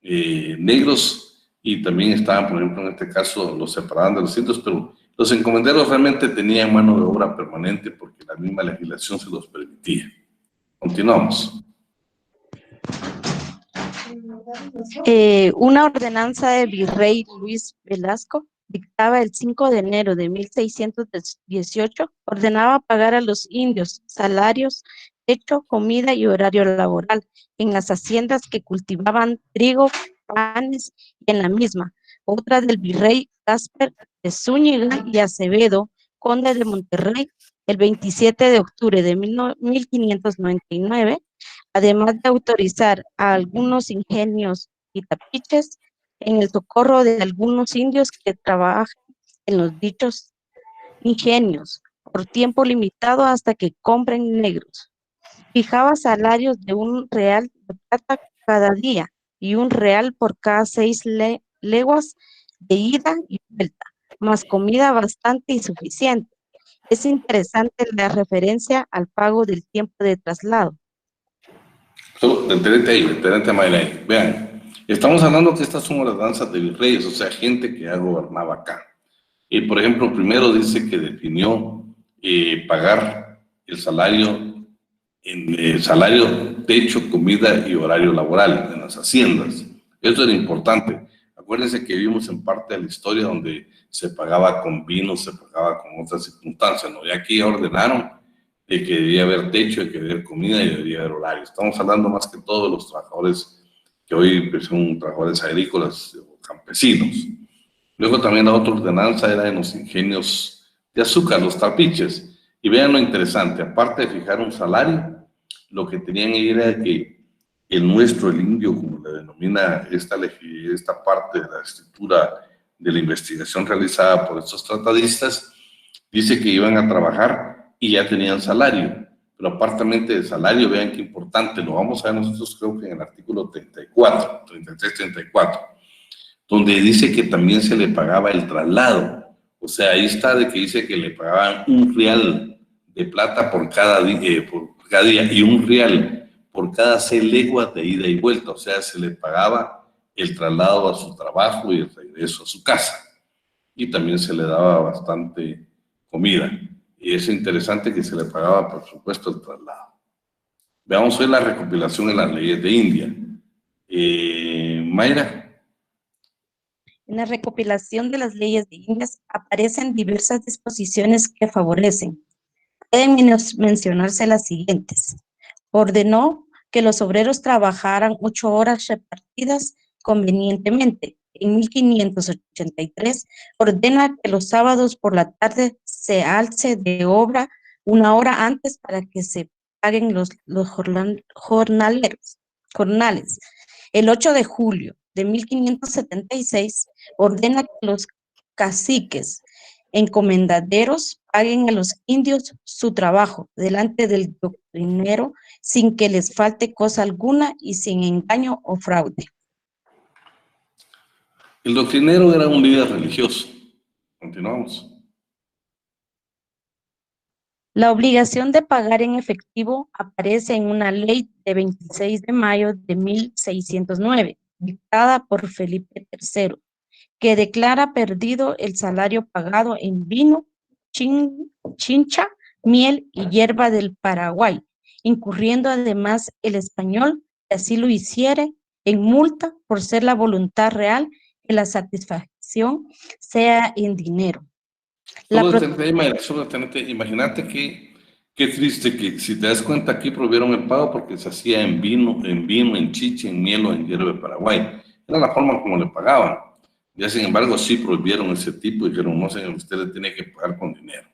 negros, y también estaban, por ejemplo, en este caso, los separaban de los indios, pero los encomenderos realmente tenían mano de obra permanente porque la misma legislación se los permitía. Continuamos. Una ordenanza del virrey Luis Velasco dictaba el 5 de enero de 1618, ordenaba pagar a los indios salarios, techo, comida y horario laboral en las haciendas que cultivaban trigo, panes y en la misma. Otra del virrey Casper de Zúñiga y Acevedo, conde de Monterrey, el 27 de octubre de 1599, además de autorizar a algunos ingenios y tapiches en el socorro de algunos indios que trabajan en los dichos ingenios por tiempo limitado hasta que compren negros. Fijaba salarios de $1 de plata cada día y $1 por cada 6 leguas de ida y vuelta, más comida bastante y suficiente. Es interesante la referencia al pago del tiempo de traslado. Detenente Mayra ahí. Vean, estamos hablando que estas son las danzas de virreyes, o sea, gente que ya gobernaba acá. Y por ejemplo, primero dice que definió pagar el salario, salario, techo, comida y horario laboral en las haciendas. Eso era importante. Acuérdense que vivimos en parte de la historia donde se pagaba con vino, se pagaba con otras circunstancias, ¿no? Y aquí ordenaron de que debía haber techo, de que debía haber comida y debería haber horario. Estamos hablando más que todo de los trabajadores que hoy son trabajadores agrícolas o campesinos. Luego también la otra ordenanza era en los ingenios de azúcar, los trapiches. Y vean lo interesante, aparte de fijar un salario, lo que tenían era que el nuestro, el indio, como le denomina esta parte de la escritura de la investigación realizada por estos tratadistas, dice que iban a trabajar y ya tenían salario. Pero apartamente de salario, vean qué importante, lo vamos a ver nosotros creo que en el artículo 34, 33-34, donde dice que también se le pagaba el traslado. O sea, ahí está de que dice que le pagaban $1 de plata por cada día y $1 por cada 6 leguas de ida y vuelta. O sea, se le pagaba el traslado a su trabajo y el regreso a su casa. Y también se le daba bastante comida. Y es interesante que se le pagaba, por supuesto, el traslado. Veamos hoy la recopilación de las leyes de India. Mayra. En la recopilación de las leyes de Indias aparecen diversas disposiciones que favorecen. Pueden mencionarse las siguientes. Ordenó que los obreros trabajaran 8 horas repartidas convenientemente. En 1583 ordena que los sábados por la tarde se alce de obra 1 hora antes para que se paguen los jornales. El 8 de julio de 1576 ordena que los caciques encomendaderos paguen a los indios su trabajo delante del doctrinero sin que les falte cosa alguna y sin engaño o fraude. El doctrinero era un líder religioso. Continuamos. La obligación de pagar en efectivo aparece en una ley de 26 de mayo de 1609, dictada por Felipe III, que declara perdido el salario pagado en vino, chincha, miel y hierba del Paraguay, incurriendo además el español, que así lo hiciere, en multa por ser la voluntad real que la satisfacción sea en dinero. Imagínate qué triste que si te das cuenta aquí prohibieron el pago porque se hacía en vino, en chicha, en miel o en hierba de Paraguay. Era la forma como le pagaban. Ya sin embargo sí prohibieron ese tipo y dijeron, no señor, usted le tiene que pagar con dinero.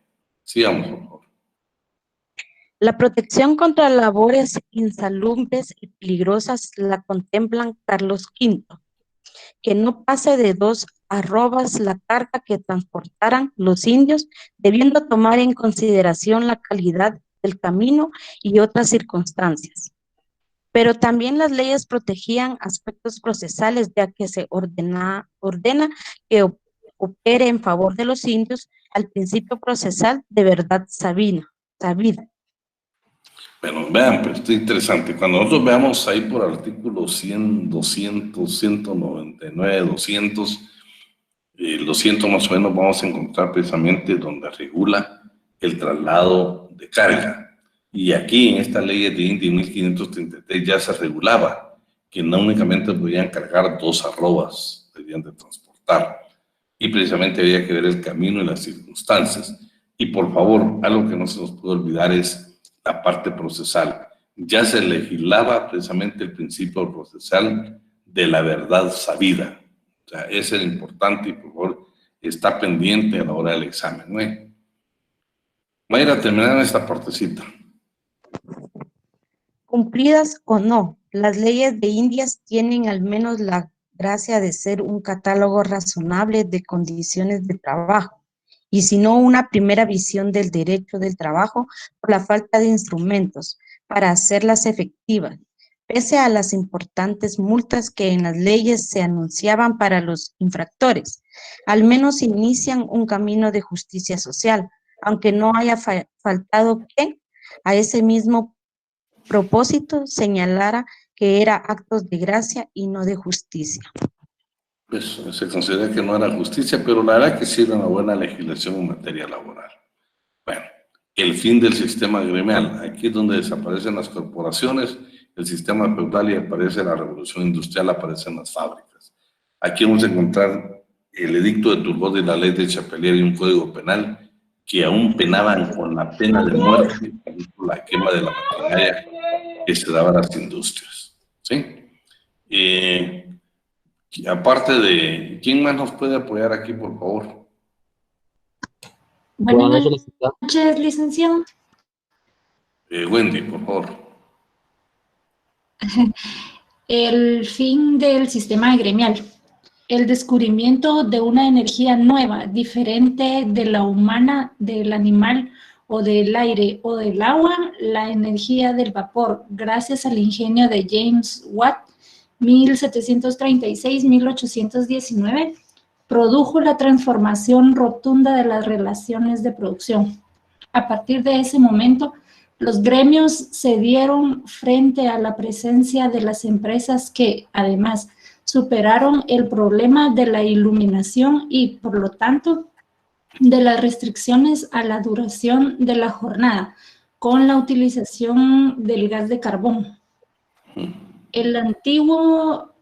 Sigamos, por favor. La protección contra labores insalubres y peligrosas la contemplan Carlos V, que no pase de 2 arrobas la carga que transportaran los indios, debiendo tomar en consideración la calidad del camino y otras circunstancias. Pero también las leyes protegían aspectos procesales, ya que se ordena que opere en favor de los indios al principio procesal de verdad sabida. Bueno, vean, pero esto es interesante. Cuando nosotros veamos ahí por artículo 100, 200, 199, 200, el 200 más o menos vamos a encontrar precisamente donde regula el traslado de carga. Y aquí en esta ley de India 1533 ya se regulaba que no únicamente podían cargar 2 arrobas, debían de transportar. Y precisamente había que ver el camino y las circunstancias. Y por favor, algo que no se nos puede olvidar es la parte procesal. Ya se legislaba precisamente el principio procesal de la verdad sabida. O sea, ese es importante y por favor está pendiente a la hora del examen, ¿no? Voy a ir a terminar esta partecita. Cumplidas o no, las leyes de Indias tienen al menos la gracia de ser un catálogo razonable de condiciones de trabajo, y si no una primera visión del derecho del trabajo por la falta de instrumentos para hacerlas efectivas, pese a las importantes multas que en las leyes se anunciaban para los infractores. Al menos inician un camino de justicia social, aunque no haya faltado que a ese mismo propósito señalara que era actos de gracia y no de justicia. Pues se considera que no era justicia, pero la verdad que sí era una buena legislación en materia laboral. Bueno, el fin del sistema gremial. Aquí es donde desaparecen las corporaciones, el sistema feudal y aparece la revolución industrial, aparecen las fábricas. Aquí vamos a encontrar el edicto de Turgot y la ley de Chapelier y un código penal que aún penaban con la pena de muerte por la quema de la maquinaria que se daba a las industrias. ¿Sí? Aparte de, ¿quién más nos puede apoyar aquí, por favor? Buenas noches, licenciado. Wendy, por favor. El fin del sistema gremial. El descubrimiento de una energía nueva, diferente de la humana, del animal o del aire o del agua, la energía del vapor, gracias al ingenio de James Watt, 1736-1819, produjo la transformación rotunda de las relaciones de producción. A partir de ese momento, los gremios cedieron frente a la presencia de las empresas que, además, superaron el problema de la iluminación y, por lo tanto, de las restricciones a la duración de la jornada, con la utilización del gas de carbón. El antiguo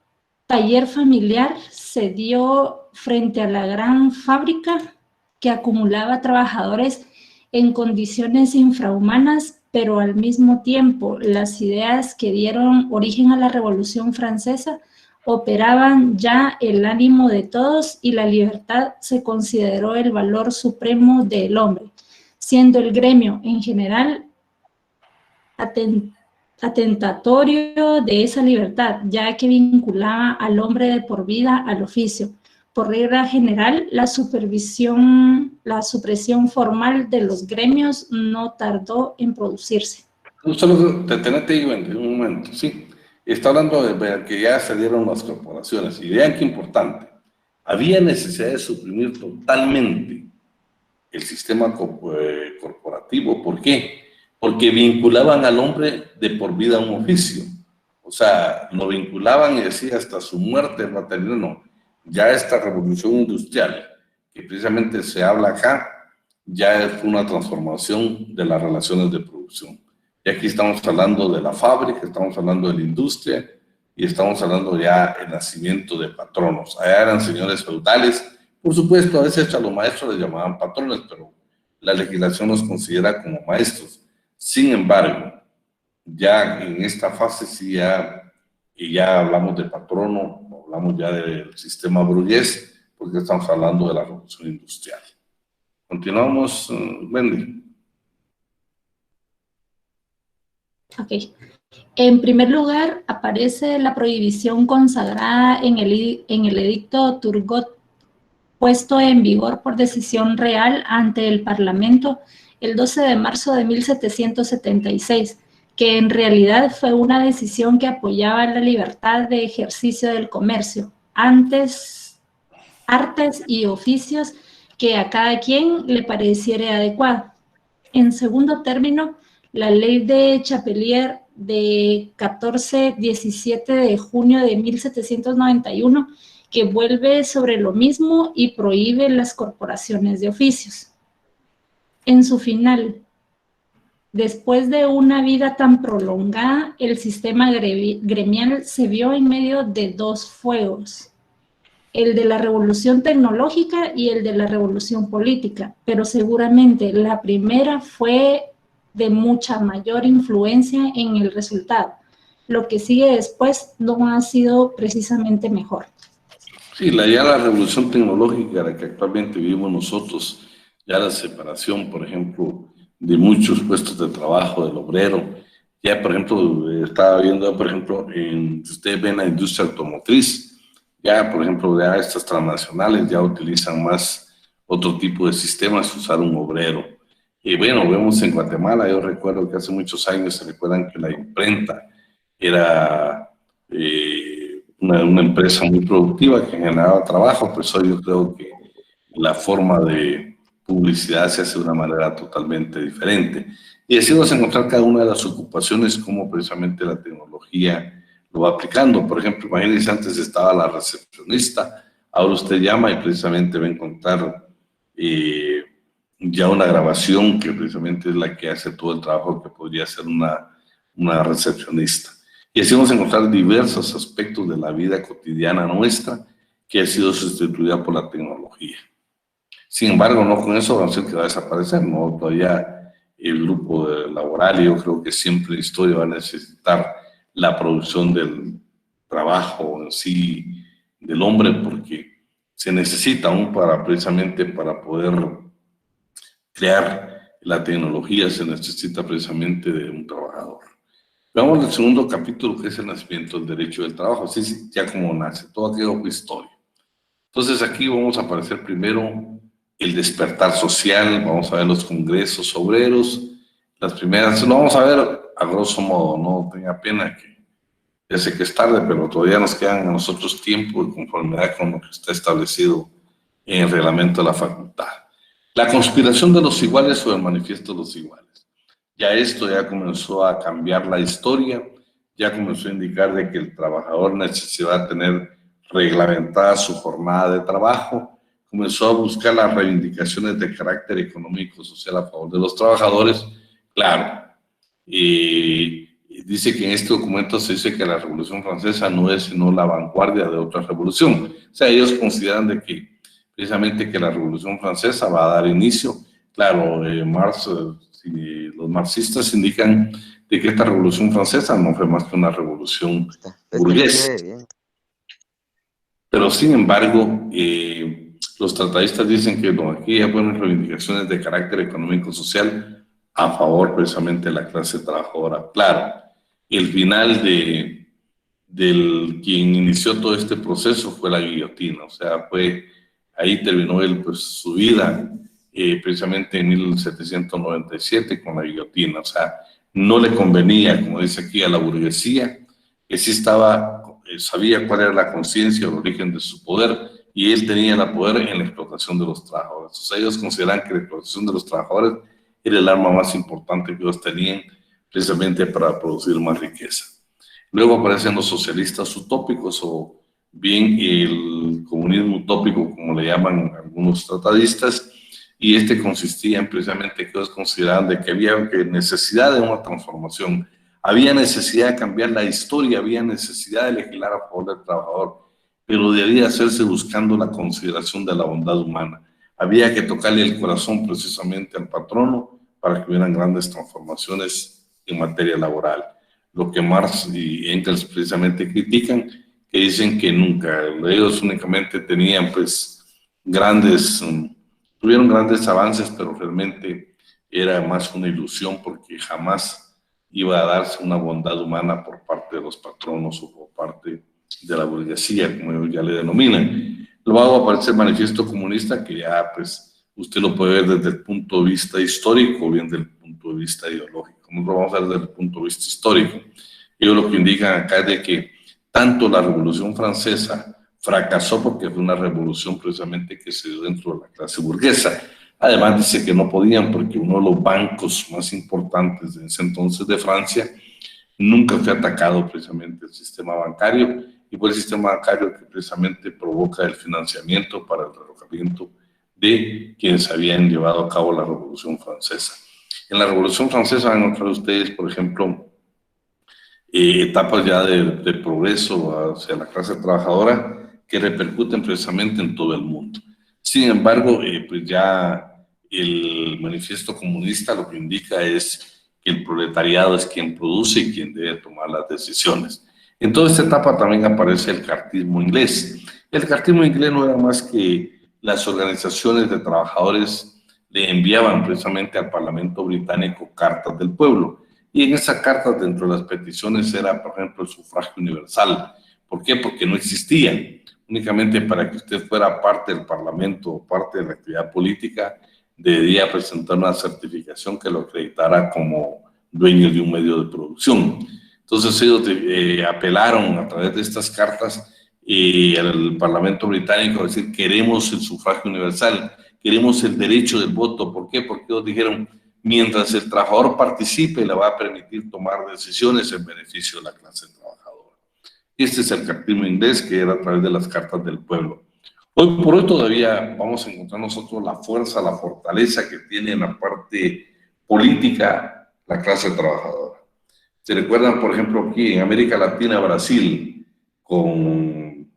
taller familiar cedió frente a la gran fábrica que acumulaba trabajadores en condiciones infrahumanas, pero al mismo tiempo las ideas que dieron origen a la Revolución Francesa operaban ya el ánimo de todos y la libertad se consideró el valor supremo del hombre, siendo el gremio en general atentatorio de esa libertad, ya que vinculaba al hombre de por vida al oficio. Por regla general, la supresión formal de los gremios no tardó en producirse. Solo detenete ahí, Wendy, un momento, ¿sí? Está hablando de que ya salieron las corporaciones, y vean qué importante. Había necesidad de suprimir totalmente el sistema corporativo. ¿Por qué? Porque vinculaban al hombre de por vida a un oficio. O sea, lo vinculaban y decía hasta su muerte material. No, ya esta revolución industrial, que precisamente se habla acá, ya es una transformación de las relaciones de producción. Y aquí estamos hablando de la fábrica, estamos hablando de la industria y estamos hablando ya del nacimiento de patronos. Allá eran señores feudales. Por supuesto, a veces a los maestros les llamaban patrones, pero la legislación los considera como maestros. Sin embargo, ya en esta fase sí ya hablamos de patrono, hablamos ya del sistema burgués, porque estamos hablando de la revolución industrial. Continuamos, Wendy. Ok. En primer lugar, aparece la prohibición consagrada en el edicto Turgot, puesto en vigor por decisión real ante el Parlamento el 12 de marzo de 1776, que en realidad fue una decisión que apoyaba la libertad de ejercicio del comercio, artes y oficios que a cada quien le pareciera adecuado. En segundo término, la ley de Chapelier de 14-17 de junio de 1791, que vuelve sobre lo mismo y prohíbe las corporaciones de oficios. En su final, después de una vida tan prolongada, el sistema gremial se vio en medio de dos fuegos, el de la revolución tecnológica y el de la revolución política, pero seguramente la primera fue de mucha mayor influencia en el resultado. Lo que sigue después no ha sido precisamente mejor. Sí, ya la revolución tecnológica, la que actualmente vivimos nosotros, ya la separación, por ejemplo, de muchos puestos de trabajo del obrero. Ya, por ejemplo, estaba viendo, por ejemplo, ustedes ven la industria automotriz, ya, por ejemplo, ya estas transnacionales ya utilizan más otro tipo de sistemas, usar un obrero. Y bueno, vemos en Guatemala, yo recuerdo que hace muchos años se recuerdan que la imprenta era una empresa muy productiva que generaba trabajo, pues hoy yo creo que la forma de publicidad se hace de una manera totalmente diferente. Y así vamos a encontrar cada una de las ocupaciones, cómo precisamente la tecnología lo va aplicando. Por ejemplo, imagínense, antes estaba la recepcionista, ahora usted llama y precisamente va a encontrar ya una grabación que precisamente es la que hace todo el trabajo que podría hacer una recepcionista. Y así vamos a encontrar diversos aspectos de la vida cotidiana nuestra que ha sido sustituida por la tecnología. Sin embargo, no con eso va a ser que va a desaparecer, ¿no? Todavía el grupo laboral, yo creo que siempre la historia va a necesitar la producción del trabajo en sí del hombre, porque se necesita aún precisamente para poder crear la tecnología, se necesita precisamente de un trabajador. Veamos el segundo capítulo, que es el nacimiento del derecho del trabajo, así ya como nace, todo aquello fue historia. Entonces aquí vamos a aparecer primero el despertar social, vamos a ver los congresos obreros, las primeras, lo vamos a ver a grosso modo, no tenga pena que ya sé que es tarde, pero todavía nos quedan a nosotros tiempo de conformidad con lo que está establecido en el reglamento de la facultad. La conspiración de los iguales o el manifiesto de los iguales. Ya esto ya comenzó a cambiar la historia, ya comenzó a indicar de que el trabajador necesitaba tener reglamentada su jornada de trabajo, comenzó a buscar las reivindicaciones de carácter económico y social a favor de los trabajadores. Claro, dice que en este documento se dice que la Revolución Francesa no es sino la vanguardia de otra revolución. O sea, ellos consideran de que precisamente que la Revolución Francesa va a dar inicio. Claro, los marxistas indican de que esta Revolución Francesa no fue más que una revolución burguesa. Pero sin embargo, los tratadistas dicen que no, aquí ya fueron reivindicaciones de carácter económico-social a favor precisamente de la clase trabajadora. Claro, el final del quien inició todo este proceso fue la guillotina, o sea, ahí terminó él pues su vida precisamente en 1797 con la guillotina. O sea, no le convenía, como dice aquí, a la burguesía, que sí sabía cuál era la conciencia o el origen de su poder, y él tenía el poder en la explotación de los trabajadores. O sea, ellos consideran que la explotación de los trabajadores era el arma más importante que ellos tenían precisamente para producir más riqueza. Luego aparecen los socialistas utópicos, o bien el comunismo utópico, como le llaman algunos tratadistas, y este consistía en precisamente que ellos consideraban de que había necesidad de una transformación, había necesidad de cambiar la historia, había necesidad de legislar a favor del trabajador, pero debía hacerse buscando la consideración de la bondad humana. Había que tocarle el corazón precisamente al patrono para que hubieran grandes transformaciones en materia laboral. Lo que Marx y Engels precisamente critican, que dicen que nunca, ellos únicamente tenían pues tuvieron grandes avances, pero realmente era más una ilusión, porque jamás iba a darse una bondad humana por parte de los patronos o por parte de la burguesía, como ellos ya le denominan. Luego aparece el Manifiesto Comunista, que ya pues usted lo puede ver desde el punto de vista histórico o bien desde el punto de vista ideológico. Nosotros vamos a ver desde el punto de vista histórico. Ellos lo que indican acá es de que tanto la Revolución Francesa fracasó porque fue una revolución precisamente que se dio dentro de la clase burguesa, Además dice que no podían porque uno de los bancos más importantes de ese entonces de Francia nunca fue atacado precisamente el sistema bancario, y fue el sistema bancario que precisamente provoca el financiamiento para el derrocamiento de quienes habían llevado a cabo la Revolución Francesa. En la Revolución Francesa van a encontrar ustedes, por ejemplo, etapas ya de progreso hacia la clase trabajadora que repercuten precisamente en todo el mundo. Sin embargo, pues ya el manifiesto comunista lo que indica es que el proletariado es quien produce y quien debe tomar las decisiones. En toda esta etapa también aparece el cartismo inglés. El cartismo inglés no era más que las organizaciones de trabajadores le enviaban precisamente al Parlamento británico cartas del pueblo. Y en esas cartas, dentro de las peticiones, era, por ejemplo, el sufragio universal. ¿Por qué? Porque no existía. Únicamente para que usted fuera parte del Parlamento o parte de la actividad política, debía presentar una certificación que lo acreditara como dueño de un medio de producción. Entonces ellos apelaron a través de estas cartas al Parlamento británico a decir: queremos el sufragio universal, queremos el derecho del voto. ¿Por qué? Porque ellos dijeron: mientras el trabajador participe, le va a permitir tomar decisiones en beneficio de la clase trabajadora. Este es el cartismo inglés, que era a través de las cartas del pueblo. Hoy por hoy todavía vamos a encontrar nosotros la fuerza, la fortaleza que tiene en la parte política la clase trabajadora. ¿Se recuerdan, por ejemplo, aquí en América Latina, Brasil, con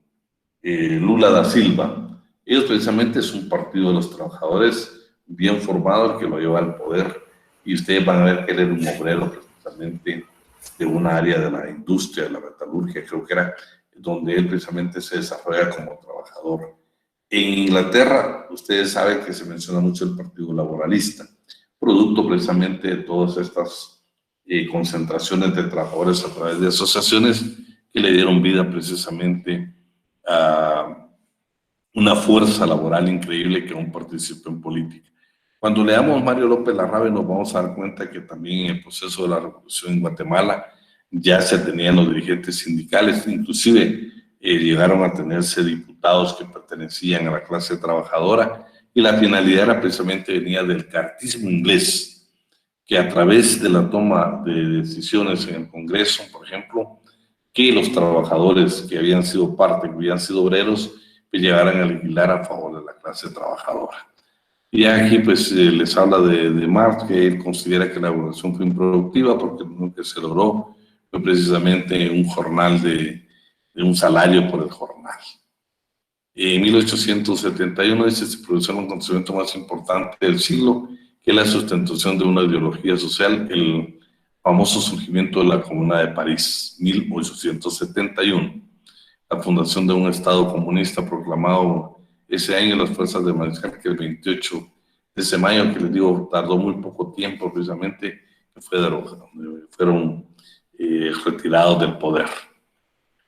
Lula da Silva? Ellos precisamente es un partido de los trabajadores bien formado, el que lo lleva al poder, y ustedes van a ver que él era un obrero precisamente de una área de la industria, de la metalurgia, creo que era donde él precisamente se desarrolla como trabajador. En Inglaterra, ustedes saben que se menciona mucho el Partido Laboralista, producto precisamente de todas estas concentraciones de trabajadores a través de asociaciones que le dieron vida precisamente a una fuerza laboral increíble que aún participa en política. Cuando leamos Mario López Larrabe nos vamos a dar cuenta que también en el proceso de la revolución en Guatemala ya se tenían los dirigentes sindicales, inclusive llegaron a tenerse diputados que pertenecían a la clase trabajadora, y la finalidad era precisamente venía del cartismo inglés, que a través de la toma de decisiones en el Congreso, por ejemplo, que los trabajadores que habían sido parte, que habían sido obreros, pues llegaran a legislar a favor de la clase trabajadora. Y aquí pues les habla de Marx, que él considera que la revolución fue improductiva porque lo que se logró fue precisamente un jornal de un salario por el jornal. En 1871 dice: se produjo un acontecimiento más importante del siglo, que es la sustentación de una ideología social, el famoso surgimiento de la Comuna de París, 1871. La fundación de un Estado comunista proclamado ese año en las fuerzas de Mariscal, que el 28 de ese mayo, que les digo, tardó muy poco tiempo precisamente, que fue derrotado, fueron retirados del poder.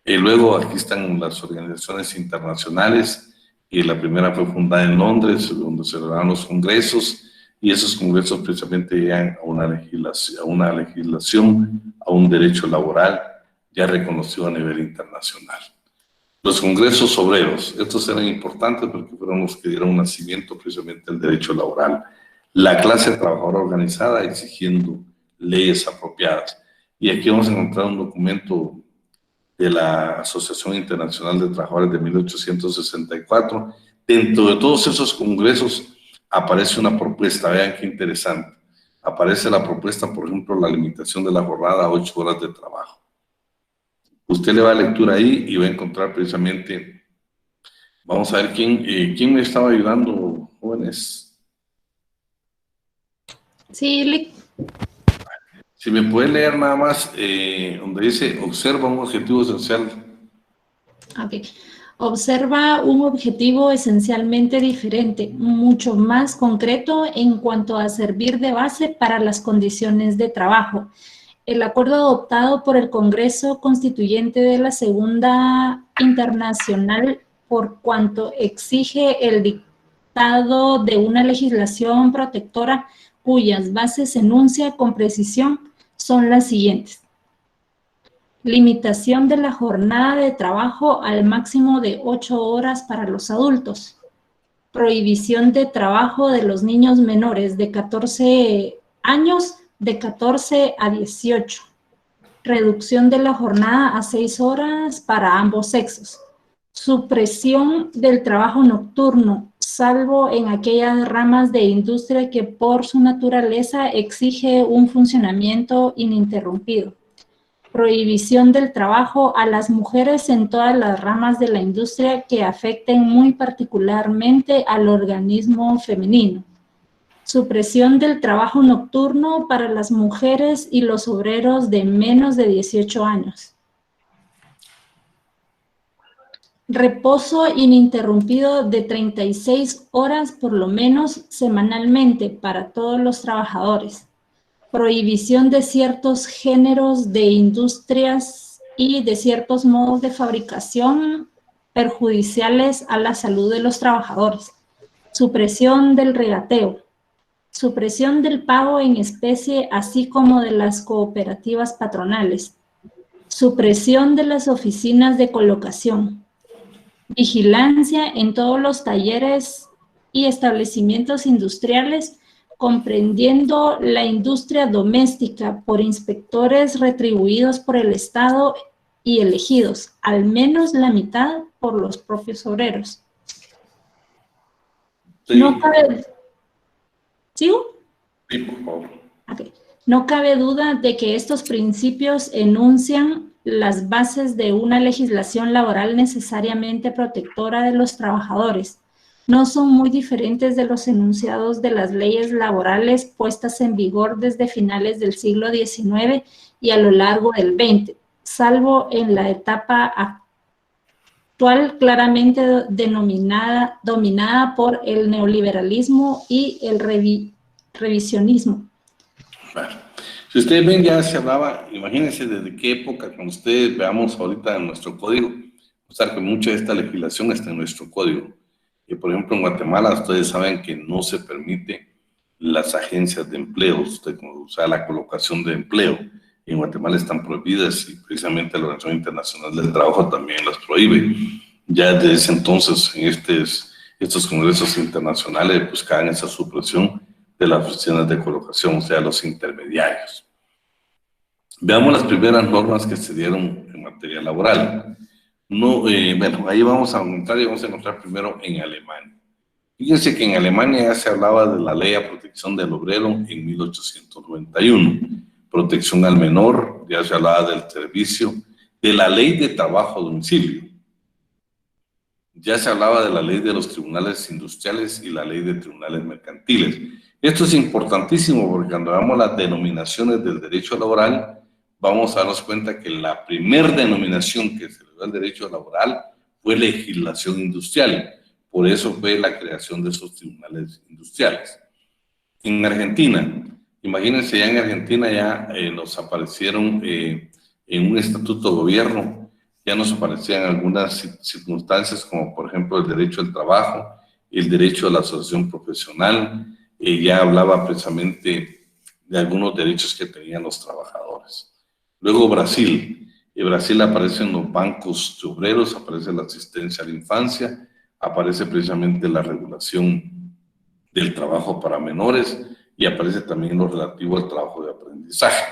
Y luego aquí están las organizaciones internacionales, y la primera fue fundada en Londres, donde se celebraron los congresos, y esos congresos precisamente llegan a una legislación, a un derecho laboral ya reconocido a nivel internacional. Los congresos obreros, estos eran importantes porque fueron los que dieron nacimiento precisamente al derecho laboral. La clase trabajadora organizada exigiendo leyes apropiadas. Y aquí vamos a encontrar un documento de la Asociación Internacional de Trabajadores de 1864. Dentro de todos esos congresos aparece una propuesta, vean qué interesante. Aparece la propuesta, por ejemplo, la limitación de la jornada a 8 horas de trabajo. Usted le va a lectura ahí y va a encontrar precisamente, vamos a ver quién me estaba ayudando, jóvenes. Sí, Lick. Si me puede leer nada más, donde dice: observa un objetivo esencial. Ok. Observa un objetivo esencialmente diferente, mucho más concreto en cuanto a servir de base para las condiciones de trabajo. El acuerdo adoptado por el Congreso Constituyente de la Segunda Internacional, por cuanto exige el dictado de una legislación protectora cuyas bases enuncia con precisión, son las siguientes. Limitación de la jornada de trabajo al máximo de 8 horas para los adultos. prohibición de trabajo de los niños menores de 14 años, de 14 a 18, reducción de la jornada a 6 horas para ambos sexos, supresión del trabajo nocturno, salvo en aquellas ramas de industria que por su naturaleza exige un funcionamiento ininterrumpido. Prohibición del trabajo a las mujeres en todas las ramas de la industria que afecten muy particularmente al organismo femenino. Supresión del trabajo nocturno para las mujeres y los obreros de menos de 18 años. Reposo ininterrumpido de 36 horas por lo menos semanalmente para todos los trabajadores. Prohibición de ciertos géneros de industrias y de ciertos modos de fabricación perjudiciales a la salud de los trabajadores. Supresión del regateo. Supresión del pago en especie, así como de las cooperativas patronales. Supresión de las oficinas de colocación. Vigilancia en todos los talleres y establecimientos industriales, comprendiendo la industria doméstica por inspectores retribuidos por el Estado y elegidos, al menos la mitad por los propios obreros. Sí. No cabe... ¿Sigo? Sí, por favor. Okay. No cabe duda de que estos principios enuncian las bases de una legislación laboral necesariamente protectora de los trabajadores. No son muy diferentes de los enunciados de las leyes laborales puestas en vigor desde finales del siglo XIX y a lo largo del XX, salvo en la etapa actual claramente dominada por el neoliberalismo y el revisionismo. Bueno, si ustedes ven, ya se hablaba, imagínense desde qué época, cuando ustedes veamos ahorita en nuestro código, o sea, que mucha de esta legislación está en nuestro código. Por ejemplo, en Guatemala, ustedes saben que no se permite las agencias de empleo, o sea, la colocación de empleo. En Guatemala están prohibidas y precisamente la Organización Internacional del Trabajo también las prohíbe. Ya desde ese entonces, en estos congresos internacionales buscaban esa supresión de las oficinas de colocación, o sea, los intermediarios. Veamos las primeras normas que se dieron en materia laboral. No, bueno, ahí vamos a aumentar y vamos a encontrar primero en Alemania. Fíjense que en Alemania ya se hablaba de la Ley a Protección del Obrero en 1891. Protección al menor, ya se hablaba del servicio, de la Ley de Trabajo a Domicilio. Ya se hablaba de la Ley de los Tribunales Industriales y la Ley de Tribunales Mercantiles. Esto es importantísimo porque cuando veamos las denominaciones del derecho laboral, vamos a darnos cuenta que la primera denominación que se le dio al derecho laboral fue legislación industrial. Por eso fue la creación de esos tribunales industriales. En Argentina, imagínense, ya en Argentina ya nos aparecieron en un estatuto de gobierno, ya nos aparecían algunas circunstancias como por ejemplo el derecho al trabajo, el derecho a la asociación profesional, ya hablaba precisamente de algunos derechos que tenían los trabajadores. Luego Brasil. En Brasil aparecen los bancos de obreros, aparece la asistencia a la infancia, aparece precisamente la regulación del trabajo para menores y aparece también lo relativo al trabajo de aprendizaje.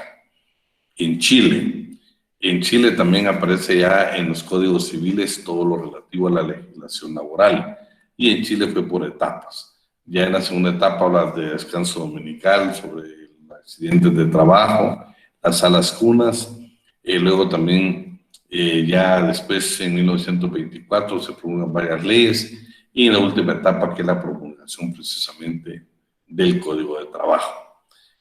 En Chile también aparece ya en los códigos civiles todo lo relativo a la legislación laboral y en Chile fue por etapas. Ya en la segunda etapa habla de descanso dominical, sobre accidentes de trabajo, las salas cunas, luego también ya después en 1924 se promulgan varias leyes y en la última etapa que es la promulgación precisamente del Código de Trabajo.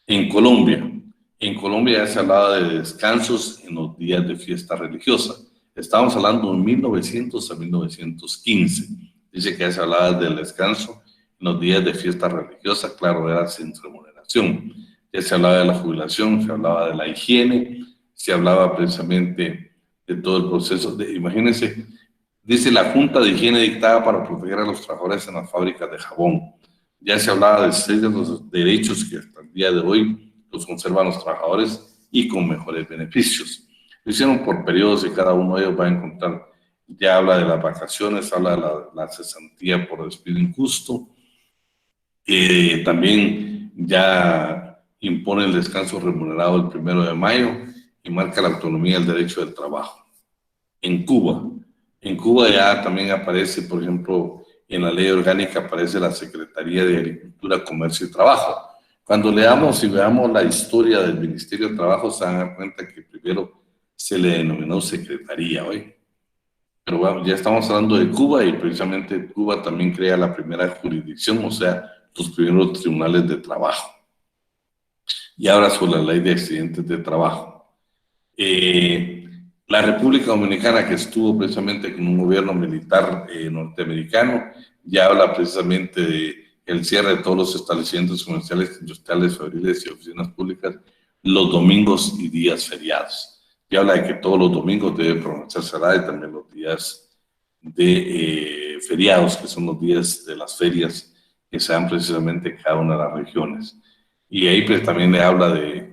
En Colombia ya se hablaba de descansos en los días de fiesta religiosa. Estamos hablando de 1900 a 1915. Dice que ya se hablaba del descanso en los días de fiesta religiosa, claro, era sin remuneración. Ya se hablaba de la jubilación, se hablaba de la higiene, se hablaba precisamente de todo el proceso. Imagínense, dice la Junta de Higiene dictada para proteger a los trabajadores en las fábricas de jabón. Ya se hablaba de 6 de los derechos que hasta el día de hoy los conservan los trabajadores y con mejores beneficios. Lo hicieron por periodos y cada uno de ellos va a encontrar ya habla de las vacaciones, habla de la cesantía por despido injusto, también ya impone el descanso remunerado el 1 de mayo y marca la autonomía del derecho del trabajo. En Cuba ya también aparece, por ejemplo, en la ley orgánica aparece la Secretaría de Agricultura, Comercio y Trabajo. Cuando leamos y veamos la historia del Ministerio de Trabajo, se van a dar cuenta que primero se le denominó Secretaría, ¿oye? Pero bueno, ya estamos hablando de Cuba y precisamente Cuba también crea la primera jurisdicción, o sea, los primeros tribunales de trabajo. Y ahora sobre la ley de accidentes de trabajo. La República Dominicana, que estuvo precisamente con un gobierno militar norteamericano, ya habla precisamente de el cierre de todos los establecimientos comerciales, industriales, fabriles y oficinas públicas los domingos y días feriados. Ya habla de que todos los domingos debe permanecer cerrada y también los días de feriados, que son los días de las ferias que se dan precisamente en cada una de las regiones. Y ahí pues también le habla de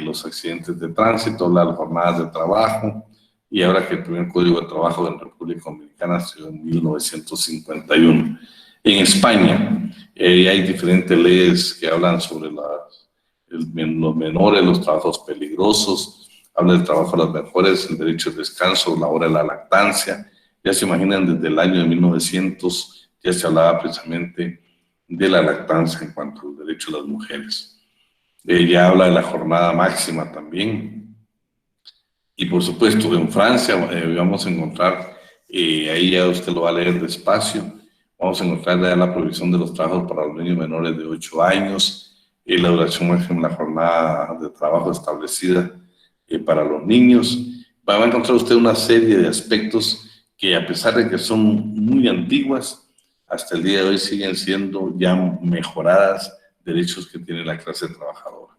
los accidentes de tránsito, las jornadas de trabajo, y ahora que el primer Código de Trabajo de la República Dominicana se dio en 1951. En España hay diferentes leyes que hablan sobre los menores, los trabajos peligrosos, habla del trabajo de las mujeres, el derecho al descanso, la hora de la lactancia. Ya se imaginan, desde el año de 1900 ya se hablaba precisamente de la lactancia en cuanto al derecho de las mujeres. Ya habla de la jornada máxima también. Y por supuesto, en Francia vamos a encontrar, ahí ya usted lo va a leer despacio, vamos a encontrar ya la prohibición de los trabajos para los niños menores de 8 años, la duración máxima de la jornada de trabajo establecida para los niños. Va a encontrar usted una serie de aspectos que, a pesar de que son muy antiguas, hasta el día de hoy siguen siendo ya mejoradas, derechos que tiene la clase trabajadora.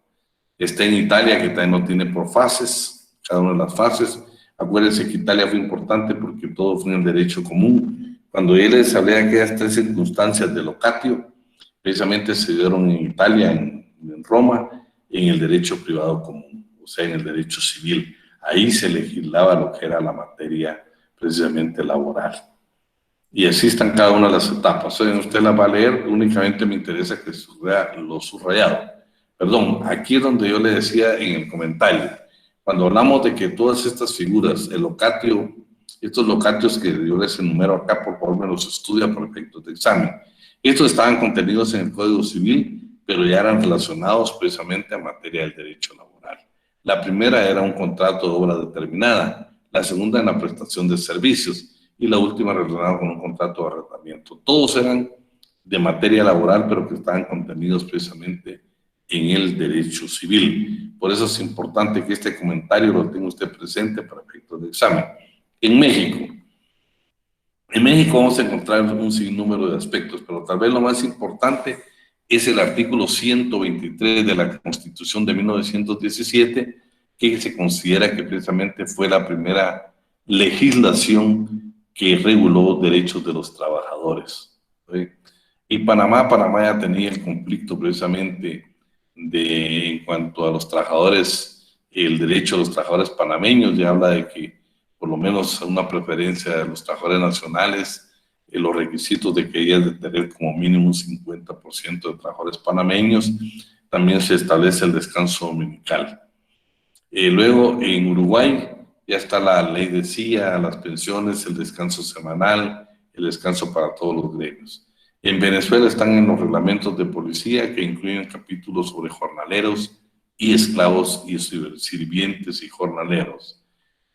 Está en Italia, que también lo tiene por fases, cada una de las fases. Acuérdense que Italia fue importante porque todo fue en el derecho común. Cuando yo les hablé de aquellas 3 circunstancias de locatio, precisamente se dieron en Italia, en Roma, en el derecho privado común, o sea, en el derecho civil. Ahí se legislaba lo que era la materia precisamente laboral. Y así están cada una de las etapas. O sea, usted las va a leer, únicamente me interesa que vea lo subrayado. Perdón, aquí es donde yo le decía en el comentario, cuando hablamos de que todas estas figuras, el locatio, estos locatios que yo les enumero acá, por favor me los estudia por efectos de examen. Estos estaban contenidos en el Código Civil, pero ya eran relacionados precisamente a materia del derecho laboral. La primera era un contrato de obra determinada, la segunda en la prestación de servicios, y la última relacionada con un contrato de arrendamiento. Todos eran de materia laboral, pero que estaban contenidos precisamente en el derecho civil. Por eso es importante que este comentario lo tenga usted presente para efectos de examen. En México vamos a encontrar un sinnúmero de aspectos, pero tal vez lo más importante es el artículo 123 de la Constitución de 1917, que se considera que precisamente fue la primera legislación que reguló derechos de los trabajadores. ¿Sí? Y Panamá ya tenía el conflicto precisamente en cuanto a los trabajadores, el derecho de los trabajadores panameños, ya habla de que por lo menos una preferencia de los trabajadores nacionales, los requisitos de que ellas de tener como mínimo un 50% de trabajadores panameños, también se establece el descanso dominical. Luego en Uruguay ya está la ley de CIA, las pensiones, el descanso semanal, el descanso para todos los gremios. En Venezuela están en los reglamentos de policía que incluyen capítulos sobre jornaleros y esclavos y sirvientes y jornaleros.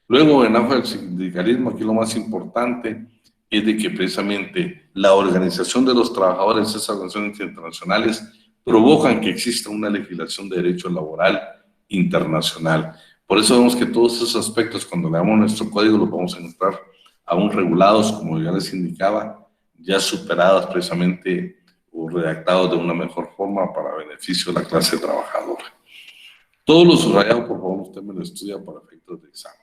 Luego, en el sindicalismo, aquí lo más importante es de que precisamente la organización de los trabajadores, esas organizaciones internacionales, provocan que exista una legislación de derecho laboral internacional. Por eso vemos que todos esos aspectos, cuando leamos nuestro código, los vamos a encontrar aún regulados, como ya les indicaba, ya superados precisamente o redactados de una mejor forma para beneficio de la clase trabajadora. Todo lo subrayado, por favor, usted me lo estudia para efectos de examen.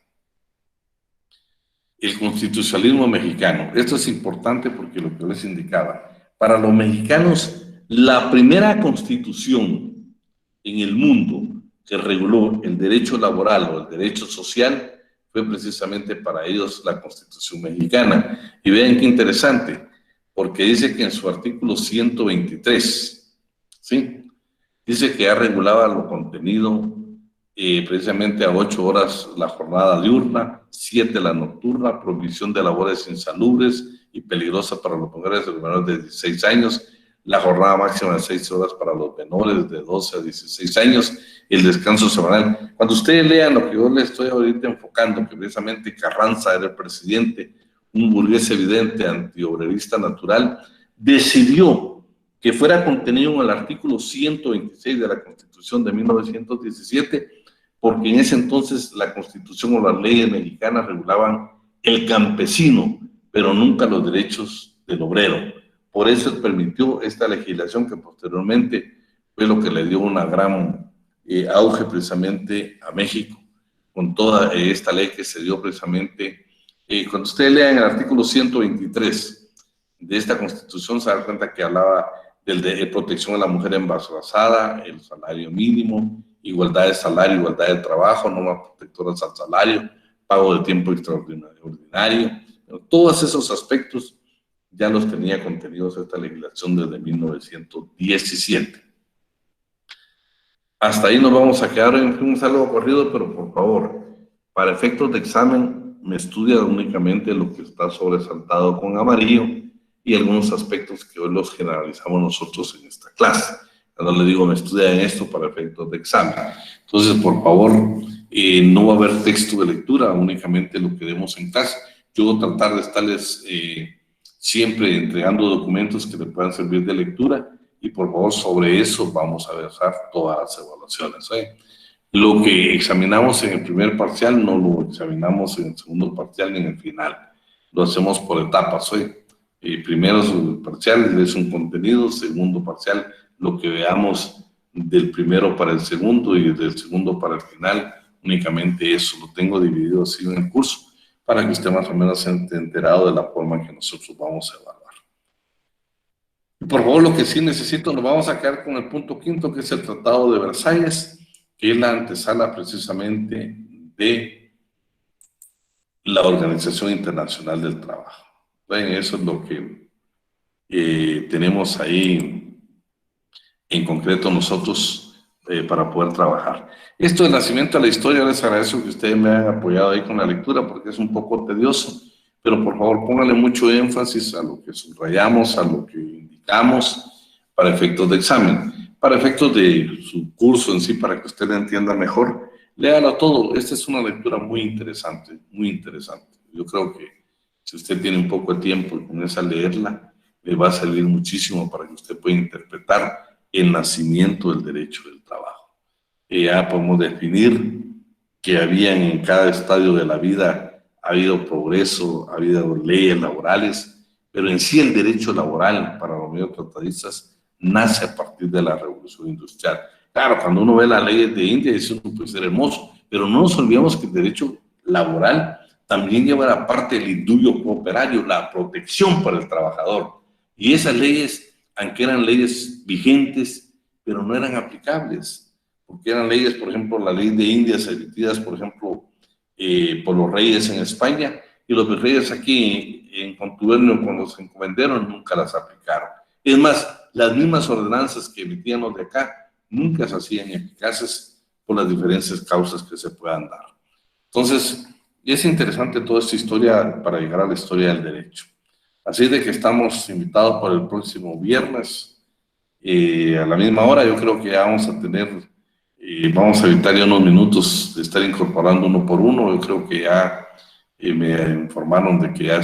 El constitucionalismo mexicano. Esto es importante porque lo que yo les indicaba, para los mexicanos, la primera constitución en el mundo que reguló el derecho laboral o el derecho social fue precisamente para ellos la Constitución mexicana. Y vean qué interesante, porque dice que en su artículo 123, ¿sí?, dice que ya regulaba lo contenido precisamente a 8 horas la jornada diurna, 7 la nocturna, prohibición de labores insalubres y peligrosas para los menores de 16 años, la jornada máxima de 6 horas para los menores de 12 a 16 años, y el descanso semanal. Cuando ustedes lean lo que yo les estoy ahorita enfocando, que precisamente Carranza era el presidente, un burgués evidente, antiobrerista natural, decidió que fuera contenido en el artículo 126 de la Constitución de 1917, porque en ese entonces la Constitución o las leyes mexicanas regulaban el campesino, pero nunca los derechos del obrero. Por eso permitió esta legislación que posteriormente fue lo que le dio una gran auge precisamente a México, con toda esta ley que se dio precisamente. Cuando ustedes lean el artículo 123 de esta Constitución, se dan cuenta que hablaba de protección a la mujer embarazada, el salario mínimo, igualdad de salario, igualdad de trabajo, normas protectoras al salario, pago de tiempo extraordinario. Todos esos aspectos ya los tenía contenidos esta legislación desde 1917. Hasta ahí nos vamos a quedar. Fuimos algo corrido, pero por favor, para efectos de examen, me estudia únicamente lo que está sobresaltado con amarillo y algunos aspectos que hoy los generalizamos nosotros en esta clase. Cuando le digo, me estudia en esto para efectos de examen. Entonces, por favor, no va a haber texto de lectura, únicamente lo que demos en clase. Yo voy a tratar de estarles siempre entregando documentos que le puedan servir de lectura, y por favor, sobre eso vamos a basar todas las evaluaciones. Lo que examinamos en el primer parcial no lo examinamos en el segundo parcial ni en el final. Lo hacemos por etapas. Primero parcial es un contenido, segundo parcial lo que veamos del primero para el segundo y del segundo para el final, únicamente eso. Lo tengo dividido así en el curso para que usted más o menos se esté enterado de la forma en que nosotros vamos a evaluar. Y por favor, lo que sí necesito, nos vamos a quedar con el punto quinto, que es el Tratado de Versalles, que es la antesala precisamente de la Organización Internacional del Trabajo. ¿Ven? Eso es lo que tenemos ahí en concreto nosotros para poder trabajar. Esto del nacimiento de la historia, les agradezco que ustedes me hayan apoyado ahí con la lectura porque es un poco tedioso, pero por favor pónganle mucho énfasis a lo que subrayamos, a lo que indicamos para efectos de examen, para efectos de su curso en sí, para que usted lo entienda mejor. Léalo todo. Esta es una lectura muy interesante, muy interesante. Yo creo que si usted tiene un poco de tiempo y comienza a leerla, le va a servir muchísimo para que usted pueda interpretar el nacimiento del derecho del trabajo. Ya podemos definir que habían en cada estadio de la vida, ha habido progreso, ha habido leyes laborales, pero en sí el derecho laboral para los medios tratadistas nace a partir de la Revolución Industrial. Claro, cuando uno ve las leyes de India, eso puede ser hermoso, pero no nos olvidemos que el derecho laboral también lleva la parte del indulto cooperario, la protección para el trabajador. Y esas leyes, aunque eran leyes vigentes, pero no eran aplicables, porque eran leyes, por ejemplo, la ley de Indias emitidas, por ejemplo, por los reyes en España, y los reyes aquí en contubernio con los encomenderos nunca las aplicaron. Es más, las mismas ordenanzas que emitían los de acá nunca se hacían eficaces por las diferentes causas que se puedan dar. Entonces, es interesante toda esta historia para llegar a la historia del derecho. Así de que estamos invitados para el próximo viernes a la misma hora. Yo creo que ya vamos a tener, vamos a evitar ya unos minutos de estar incorporando uno por uno. Yo creo que ya me informaron de que ya